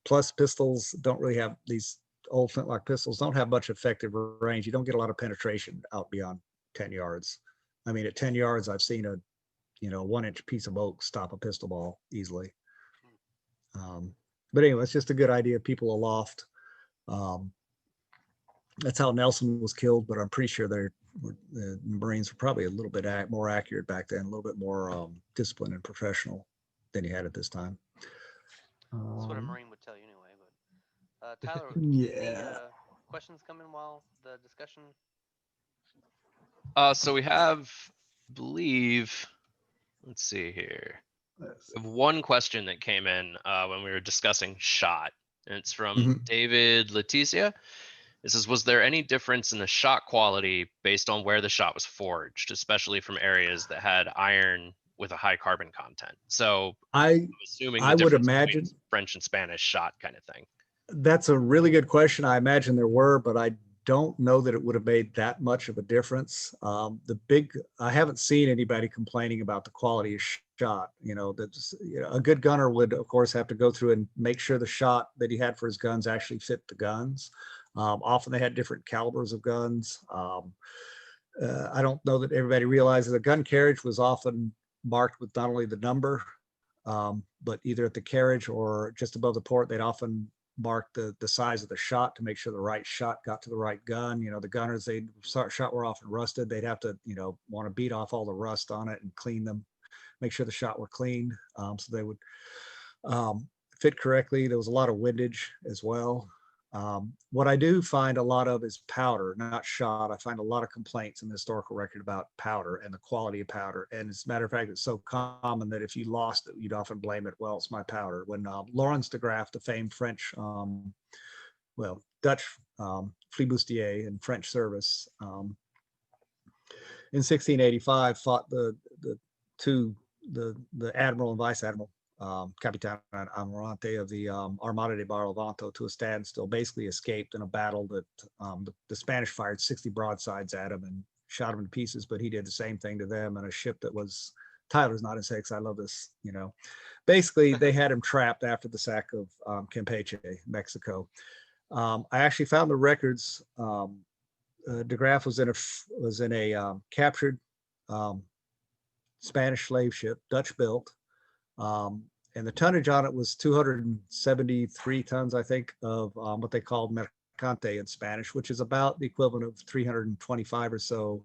Plus pistols don't really have, these old flintlock pistols don't have much effective range. You don't get a lot of penetration out beyond 10 yards. I mean, at 10 yards, I've seen a, you know, 1-inch piece of oak stop a pistol ball easily. But anyway, it's just a good idea. People aloft. That's how Nelson was killed, but I'm pretty sure the Marines were probably a little bit more accurate back then, a little bit more disciplined and professional than you had at this time. That's what a Marine would tell you anyway. But Tyler, any Yeah. questions come in while the discussion? So we have, I believe, let's see here. We have one question that came in when we were discussing shot, and it's from David Leticia. It says, was there any difference in the shot quality based on where the shot was forged, especially from areas that had iron with a high carbon content? So I'm assuming the I would difference between imagine French and Spanish shot kind of thing. that's a really good question. I imagine there were, but I don't know that it would have made that much of a difference. I haven't seen anybody complaining about the quality of shot. You know, that's, you know, a good gunner would, of course, have to go through and make sure the shot that he had for his guns actually fit the guns. Often they had different calibers of guns. I don't know that everybody realizes a gun carriage was often marked with not only the number, but either at the carriage or just above the port, they'd often mark the size of the shot to make sure the right shot got to the right gun. You know, the gunners, shot were often rusted. They'd have to, you know, want to beat off all the rust on it and clean them, make sure the shot were clean. So they would fit correctly. There was a lot of windage as well. What I do find a lot of is powder, not shot. I find a lot of complaints in the historical record about powder and the quality of powder. And as a matter of fact, it's so common that if you lost it, you'd often blame it. Well, it's my powder. When Lawrence de Graaf, the famed French, Dutch flibustier in French service, in 1685 fought the admiral and vice admiral, Capitan Almirante of the Armada de Barlovento, to a standstill, basically escaped in a battle that the Spanish fired 60 broadsides at him and shot him to pieces, but he did the same thing to them in a ship that was, Tyler's not in because I love this, you know. Basically, they had him trapped after the sack of Campeche, Mexico. I actually found the records. De Graaf was in a captured Spanish slave ship, Dutch built. And the tonnage on it was 273 tons, I think, of what they called mercante in Spanish, which is about the equivalent of 325 or so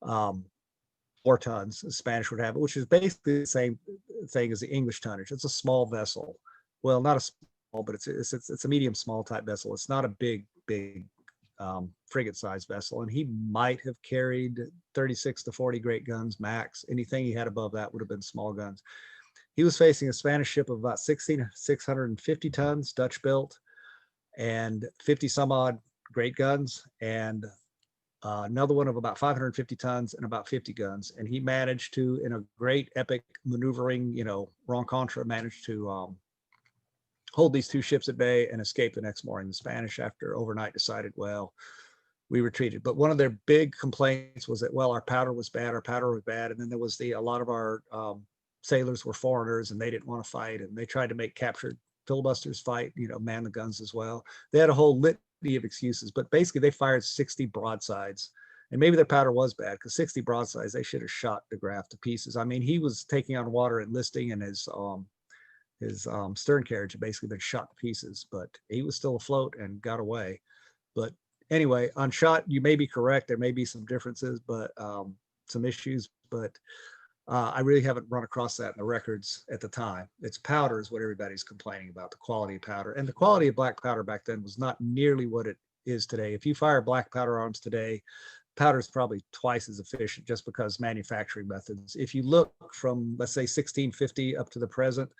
4 tons Spanish would have, which is basically the same thing as the English tonnage. It's a small vessel. Well, not a small, but it's a medium small type vessel. It's not a big frigate sized vessel. And he might have carried 36 to 40 great guns max. Anything he had above that would have been small guns. He was facing a Spanish ship of about 650 tons, Dutch built, and 50 some odd great guns. And another one of about 550 tons and about 50 guns. And he managed to, in a great epic maneuvering, rencontre, managed to hold these two ships at bay and escape the next morning. The Spanish, after overnight, decided, well, we retreated. But one of their big complaints was that, well, our powder was bad, and then there was a lot of our sailors were foreigners and they didn't want to fight, and they tried to make captured filibusters fight, man the guns as well. They had a whole litany of excuses, but basically they fired 60 broadsides, and maybe their powder was bad, because 60 broadsides, they should have shot de Graaf to pieces. I mean, he was taking on water and listing, and his stern carriage had basically been shot to pieces, but he was still afloat and got away. But anyway, on shot, you may be correct. There may be some differences, but some issues, but I really haven't run across that in the records at the time. It's powder is what everybody's complaining about, the quality of powder. And the quality of black powder back then was not nearly what it is today. If you fire black powder arms today, powder is probably twice as efficient, just because manufacturing methods. If you look from, let's say, 1650 up to the present,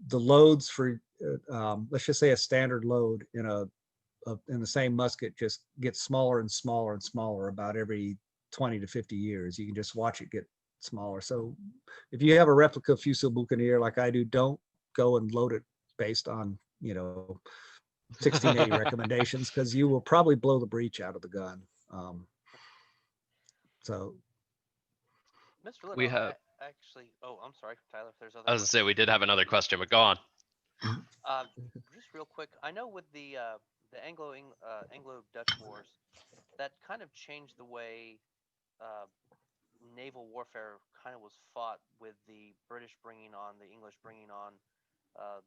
the loads for, let's just say a standard load in the same musket just gets smaller and smaller and smaller about every 20 to 50 years. You can just watch it get smaller. So if you have a replica Fusil Buccaneer like I do, don't go and load it based on 1680 recommendations, because you will probably blow the breech out of the gun. So Mr. Little, We have. actually, I'm sorry, Tyler, if there's other I was gonna say questions. we did have another question, but go on. Just real quick, I know with the Anglo-Dutch wars, that kind of changed the way uh, naval warfare kind of was fought, with the British bringing on, the English bringing on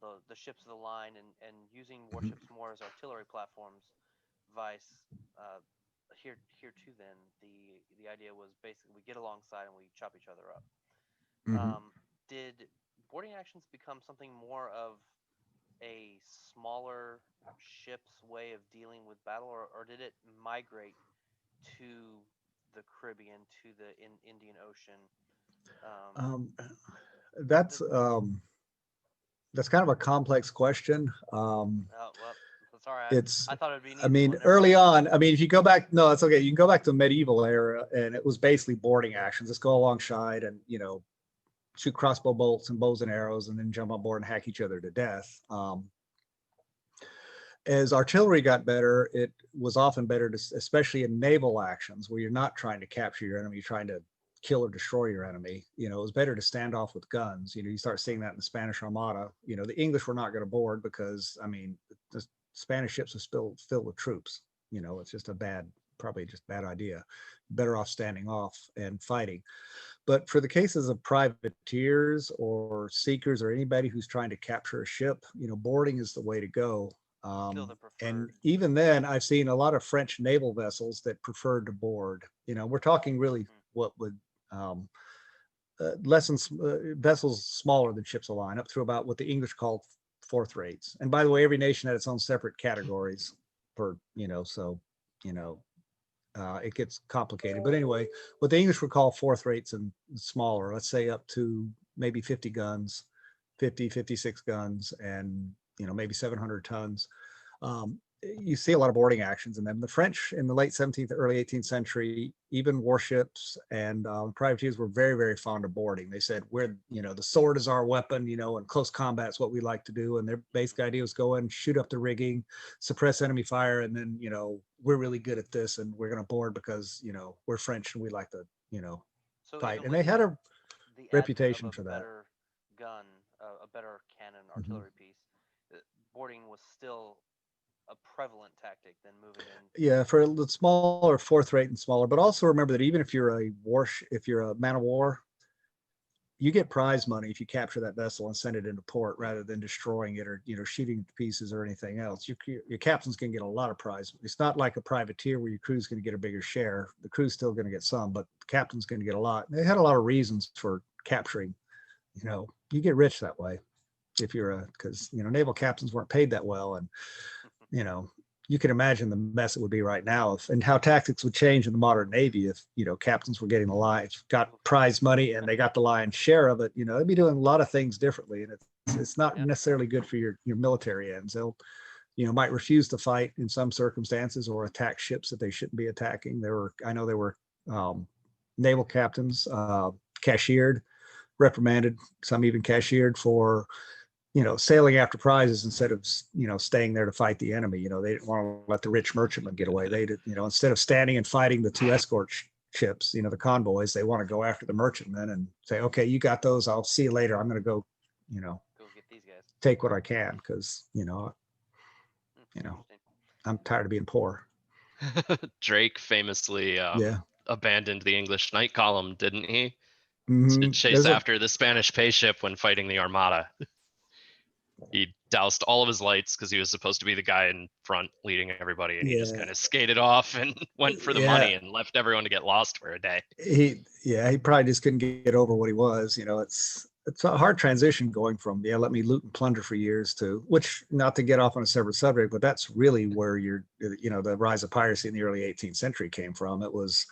the ships of the line, and using warships more as artillery platforms. Vice here too. Then the idea was basically we get alongside and we chop each other up. Did boarding actions become something more of a smaller ship's way of dealing with battle, or did it migrate to the Caribbean, to the Indian Ocean? um, that's kind of a complex question. Well, sorry, It's, I thought it'd be an I easy mean, one. Never early mind. on, I mean, if you go back, no, it's okay. You can go back to the medieval era, and it was basically boarding actions. Let's go alongside and, shoot crossbow bolts and bows and arrows, and then jump on board and hack each other to death. As artillery got better, it was often better to, especially in naval actions where you're not trying to capture your enemy, you're trying to kill or destroy your enemy. It was better to stand off with guns. You start seeing that in the Spanish Armada. The English were not going to board because, I mean, the Spanish ships were filled with troops. It's just probably just bad idea. Better off standing off and fighting. But for the cases of privateers or seekers or anybody who's trying to capture a ship, boarding is the way to go. Still the And preferred. even then, I've seen a lot of French naval vessels that preferred to board. We're talking really what would vessels smaller than ships of line, up through about what the English called fourth rates. And by the way, every nation had its own separate categories for, it gets complicated. But anyway, what the English would call fourth rates and smaller, let's say up to maybe 50 guns, 50, 56 guns, and maybe 700 tons. You see a lot of boarding actions in them. The French in the late 17th, early 18th century, even warships and privateers were very, very fond of boarding. They said, the sword is our weapon, and close combat is what we like to do. And their basic idea was go in, shoot up the rigging, suppress enemy fire, and then, we're really good at this and we're going to board because, we're French and we like to, So fight. even And with they had a the reputation advent for of a that. better gun, a better cannon artillery piece, boarding was still a prevalent tactic than moving in. Yeah, for the smaller fourth rate and smaller, but also remember that even if you're if you're a man of war, you get prize money if you capture that vessel and send it into port rather than destroying it or shooting it to pieces or anything else. Your captain's going to get a lot of prize. It's not like a privateer where your crew's going to get a bigger share. The crew's still going to get some, but the captain's going to get a lot. They had a lot of reasons for capturing. You get rich that way if you're because naval captains weren't paid that well, and you can imagine the mess it would be right now and how tactics would change in the modern Navy if, captains were getting got prize money and they got the lion's share of it. They'd be doing a lot of things differently. And it's not necessarily good for your military ends. might refuse to fight in some circumstances or attack ships that they shouldn't be attacking. I know there were naval captains cashiered, reprimanded, some even cashiered for sailing after prizes instead of staying there to fight the enemy. They didn't want to let the rich merchantmen get away. They did, instead of standing and fighting the two escort ships, the convoys, they want to go after the merchantmen and say, okay, you got those, I'll see you later, I'm going to go Go get these guys. take what I can, because I'm tired of being poor. Drake famously Yeah. abandoned the English night column, didn't he? Mhm. To chase after the Spanish pay ship when fighting the Armada. He doused all of his lights because he was supposed to be the guy in front leading everybody, and he just kind of skated off and went for the money and left everyone to get lost for a day. He probably just couldn't get over what he was. It's a hard transition going from let me loot and plunder for years to, which, not to get off on a separate subject, but that's really where the rise of piracy in the early 18th century came from. It was,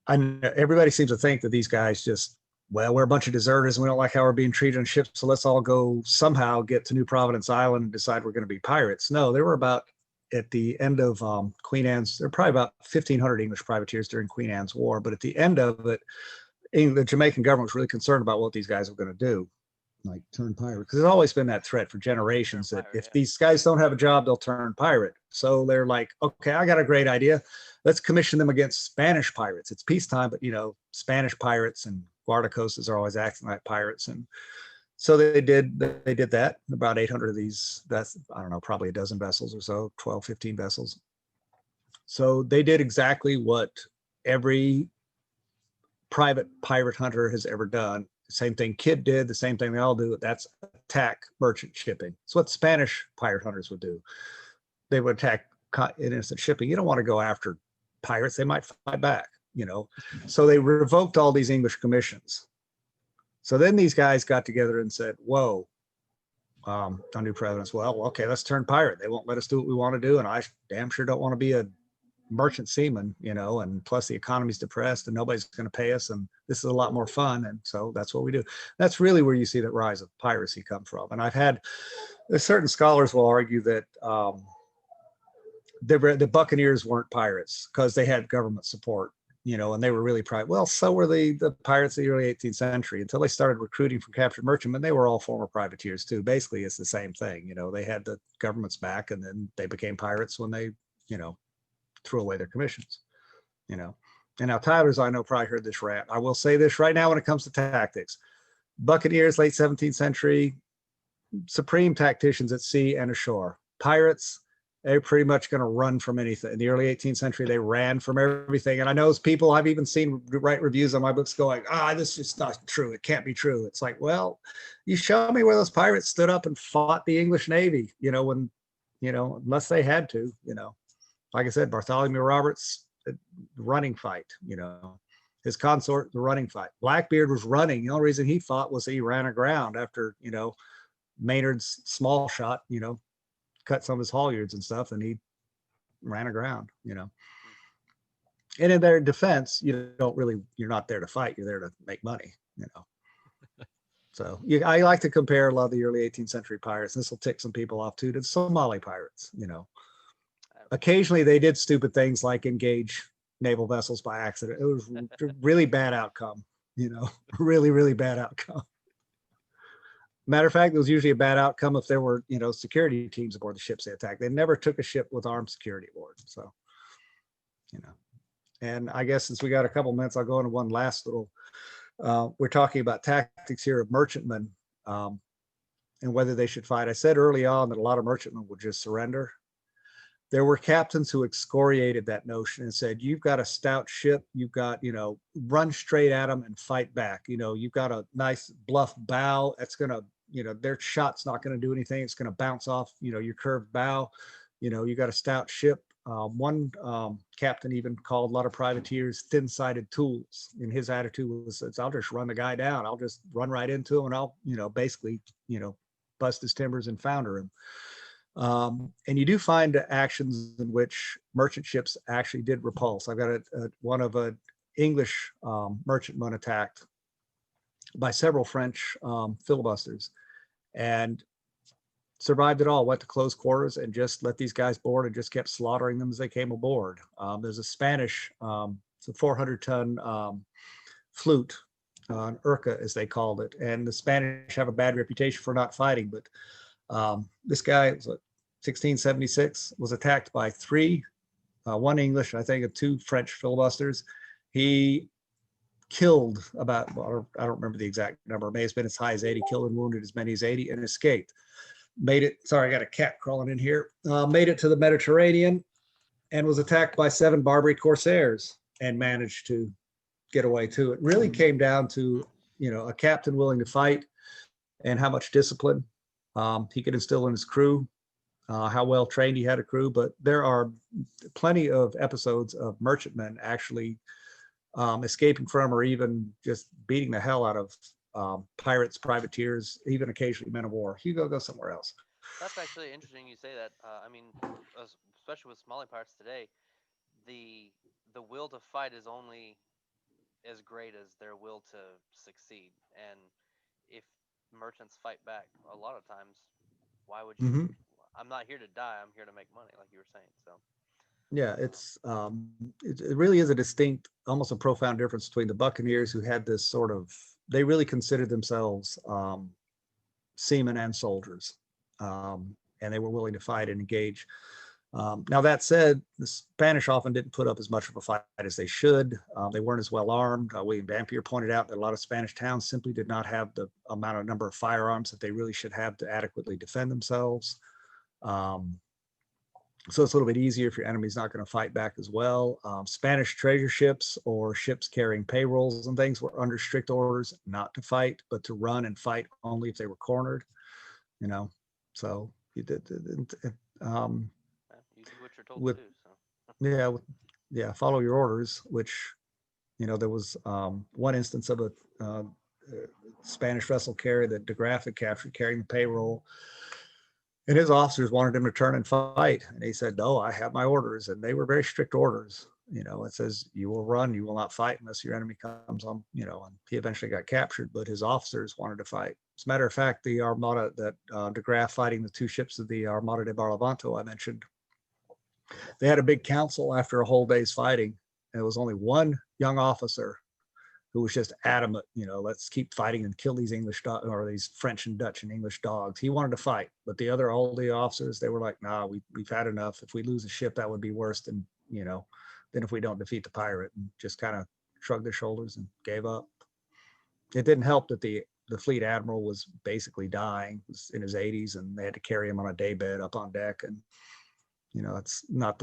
everybody seems to think that these guys just, well, we're a bunch of deserters and we don't like how we're being treated on ships, so let's all go somehow get to New Providence Island and decide we're going to be pirates. No, there were about, at the end of Queen Anne's, there were probably about 1,500 English privateers during Queen Anne's War, but at the end of it, the Jamaican government was really concerned about what these guys were going to do, like turn pirate, because there's always been that threat for generations that if these guys don't have a job, they'll turn pirate. So they're like, okay, I got a great idea. Let's commission them against Spanish pirates. It's peacetime, but Spanish pirates and guardacostas are always acting like pirates. And so they did that. About 800 of these, that's, I don't know, probably a dozen vessels or so, 12, 15 vessels. So they did exactly what every private pirate hunter has ever done. Same thing Kidd did, the same thing they all do. That's attack merchant shipping. It's what Spanish pirate hunters would do. They would attack innocent shipping. You don't want to go after pirates. They might fight back, So they revoked all these English commissions. So then these guys got together and said, whoa, on New Providence, well, okay, let's turn pirate. They won't let us do what we want to do. And I damn sure don't want to be a merchant seaman, and plus the economy's depressed and nobody's going to pay us, and this is a lot more fun, and so that's what we do. That's really where you see the rise of piracy come from. And I've had certain scholars will argue that the Buccaneers weren't pirates because they had government support, and they were really private. Well, so were the pirates of the early 18th century until they started recruiting from captured merchantmen. They were all former privateers too. Basically, it's the same thing. They had the government's back, and then they became pirates when they, threw away their commissions, And now Tyler's, I know, probably heard this rant. I will say this right now when it comes to tactics. Buccaneers, late 17th century, supreme tacticians at sea and ashore. Pirates, they're pretty much going to run from anything. In the early 18th century, they ran from everything. And I know people, I've even seen write reviews on my books going, this is not true. It can't be true. It's like, well, you show me where those pirates stood up and fought the English Navy, when, unless they had to, Like I said, Bartholomew Roberts, the running fight, his consort, the running fight. Blackbeard was running. The only reason he fought was he ran aground after, Maynard's small shot, cut some of his halyards and stuff, and he ran aground, And in their defense, you're not there to fight. You're there to make money, So I like to compare a lot of the early 18th century pirates. This will tick some people off too, to Somali pirates, Occasionally they did stupid things like engage naval vessels by accident. It was a really bad outcome, really, really bad outcome. Matter of fact, it was usually a bad outcome if there were, security teams aboard the ships they attacked. They never took a ship with armed security aboard. So, and I guess since we got a couple minutes, I'll go into one last little, we're talking about tactics here of merchantmen and whether they should fight. I said early on that a lot of merchantmen would just surrender. There were captains who excoriated that notion and said, you've got a stout ship, you've got, run straight at them and fight back. You've got a nice bluff bow. That's going to, their shot's not going to do anything. It's going to bounce off, your curved bow. You got a stout ship. One captain even called a lot of privateers thin-sided tools. And his attitude was, I'll just run the guy down. I'll just run right into him and I'll, basically, bust his timbers and founder him. And you do find actions in which merchant ships actually did repulse. I've got one of an English merchantman attacked by several French filibusters. And survived it all, went to close quarters and just let these guys board and just kept slaughtering them as they came aboard. There's a Spanish, it's a 400-ton flute, an Urca as they called it, and the Spanish have a bad reputation for not fighting, but this guy was 1676, was attacked by three, one English, I think, and two French filibusters. He killed about, well, I don't remember the exact number, it may have been as high as 80, killed and wounded as many as 80, and escaped. Made it, sorry, I got a cat crawling in here, made it to the Mediterranean and was attacked by 7 Barbary corsairs and managed to get away too. It really came down to, a captain willing to fight and how much discipline he could instill in his crew, how well trained he had a crew. But there are plenty of episodes of merchantmen actually escaping from or even just beating the hell out of pirates, privateers, even occasionally men of war. Hugo, go somewhere else. That's actually interesting you say that. I mean, especially with smaller pirates today, the will to fight is only as great as their will to succeed. And if merchants fight back, a lot of times, why would you? Mm-hmm. I'm not here to die. I'm here to make money, like you were saying. So Yeah, it really is a distinct, almost a profound difference between the Buccaneers, who had this sort of, they really considered themselves seamen and soldiers, and they were willing to fight and engage. Now that said, the Spanish often didn't put up as much of a fight as they should. They weren't as well armed. William Dampier pointed out that a lot of Spanish towns simply did not have the number of firearms that they really should have to adequately defend themselves. So it's a little bit easier if your enemy's not going to fight back as well. Spanish treasure ships or ships carrying payrolls and things were under strict orders not to fight, but to run and fight only if they were cornered. So you did. you do what you're told With, to do. So yeah, follow your orders. Which, there was one instance of a Spanish vessel carrier that de Graaf had captured carrying the payroll. And his officers wanted him to turn and fight. And he said, no, I have my orders. And they were very strict orders. It says you will run, you will not fight unless your enemy comes on, and he eventually got captured, but his officers wanted to fight. As a matter of fact, the Armada that de Graaf fighting the 2 ships of the Armada de Barlavento I mentioned, they had a big council after a whole day's fighting. And it was only one young officer who was just adamant, let's keep fighting and kill these English or these French and Dutch and English dogs. He wanted to fight, but all the officers, they were like, nah, we've had enough. If we lose a ship, that would be worse than if we don't defeat the pirate, and just kind of shrugged their shoulders and gave up. It didn't help that the fleet admiral was basically dying, was in his 80s, and they had to carry him on a daybed up on deck. And, it's not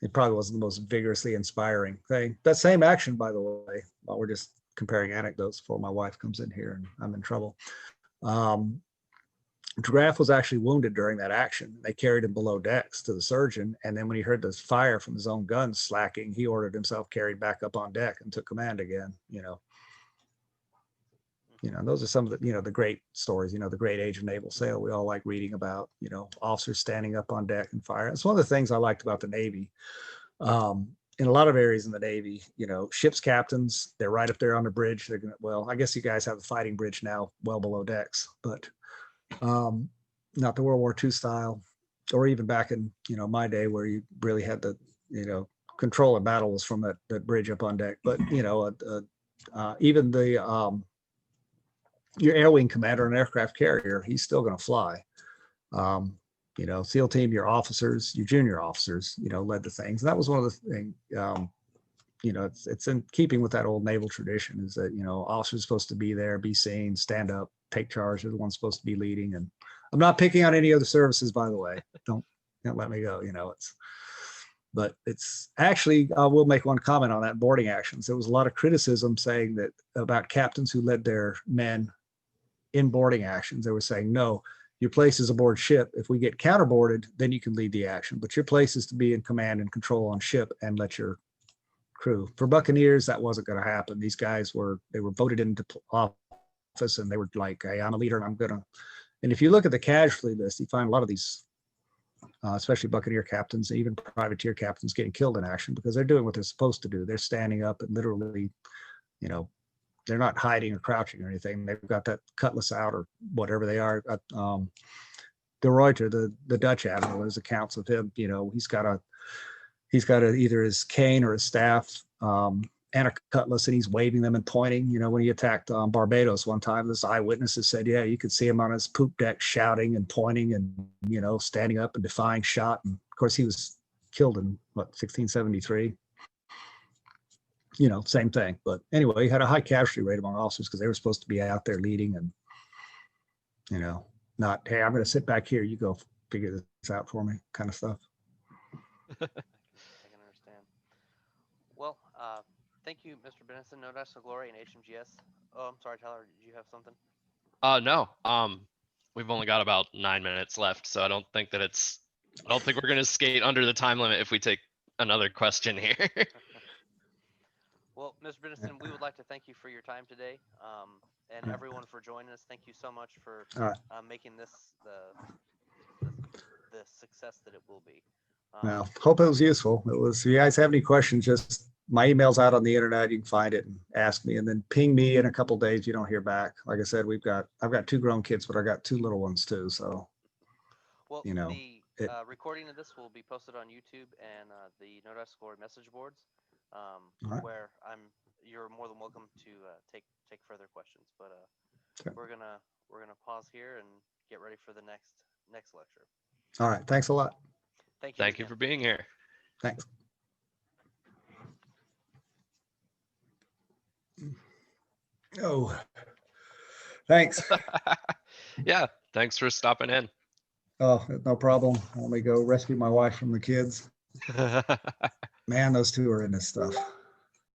it probably wasn't the most vigorously inspiring thing. That same action, by the way, while we're just comparing anecdotes before my wife comes in here and I'm in trouble. De Graaf was actually wounded during that action. They carried him below decks to the surgeon. And then when he heard the fire from his own guns slacking, he ordered himself carried back up on deck and took command again, those are some of the, the great stories, the great age of naval sail we all like reading about, officers standing up on deck and fire. It's one of the things I liked about the Navy. In a lot of areas in the Navy, ships captains, they're right up there on the bridge. They're I guess you guys have a fighting bridge now well below decks, but not the World War II style, or even back in, my day where you really had the, control of battle was from that bridge up on deck. But, even the, your air wing commander, an aircraft carrier, he's still going to fly. SEAL team, your officers, your junior officers, led the things. And that was one of the things, it's in keeping with that old naval tradition, is that, officers are supposed to be there, be seen, stand up, take charge. They're the ones supposed to be leading. And I'm not picking on any other services, by the way. Don't let me go. But it's actually, I will make one comment on that boarding actions. There was a lot of criticism saying that about captains who led their men in boarding actions. They were saying, no, your place is aboard ship. If we get counterboarded, then you can lead the action. But your place is to be in command and control on ship and let your crew. For Buccaneers, that wasn't going to happen. These guys were voted into office, and they were like, hey, I'm a leader and I'm going to. And if you look at the casualty list, you find a lot of these, especially Buccaneer captains, even privateer captains, getting killed in action because they're doing what they're supposed to do. They're standing up and literally, they're not hiding or crouching or anything. They've got that cutlass out or whatever they are. De Ruyter, the Dutch admiral. There's accounts of him. He's got either his cane or his staff and a cutlass, and he's waving them and pointing. When he attacked Barbados one time, this eyewitnesses said, yeah, you could see him on his poop deck shouting and pointing and standing up and defying shot. And of course, he was killed in 1673. Same thing. But anyway, he had a high casualty rate among officers because they were supposed to be out there leading and not, hey, I'm going to sit back here, you go figure this out for me, kind of stuff. I can understand. Well, thank you, Mr. Benerson, No National Glory, and HMGS. Oh, I'm sorry, Tyler. Did you have something? No. We've only got about 9 minutes left, so I don't think we're gonna skate under the time limit if we take another question here. Well, Mr. Benerson, we would like to thank you for your time today, and everyone for joining us. Thank you so much for making this the success that it will be. Well, hope it was useful. If you guys have any questions, just my email's out on the internet. You can find it and ask me, and then ping me in a couple days. You don't hear back. Like I said, I've got 2 grown kids, but I got 2 little ones too. So, well, the recording of this will be posted on YouTube and the No National Glory message boards, right. where you're more than welcome to take further questions. But Okay. we're gonna pause here and get ready for the next lecture. All right. Thanks a lot. Thank you. Thank you for being here. Thanks. Oh, thanks. Yeah, thanks for stopping in. Oh, no problem. Let me go rescue my wife from the kids. Man, those 2 are in this stuff.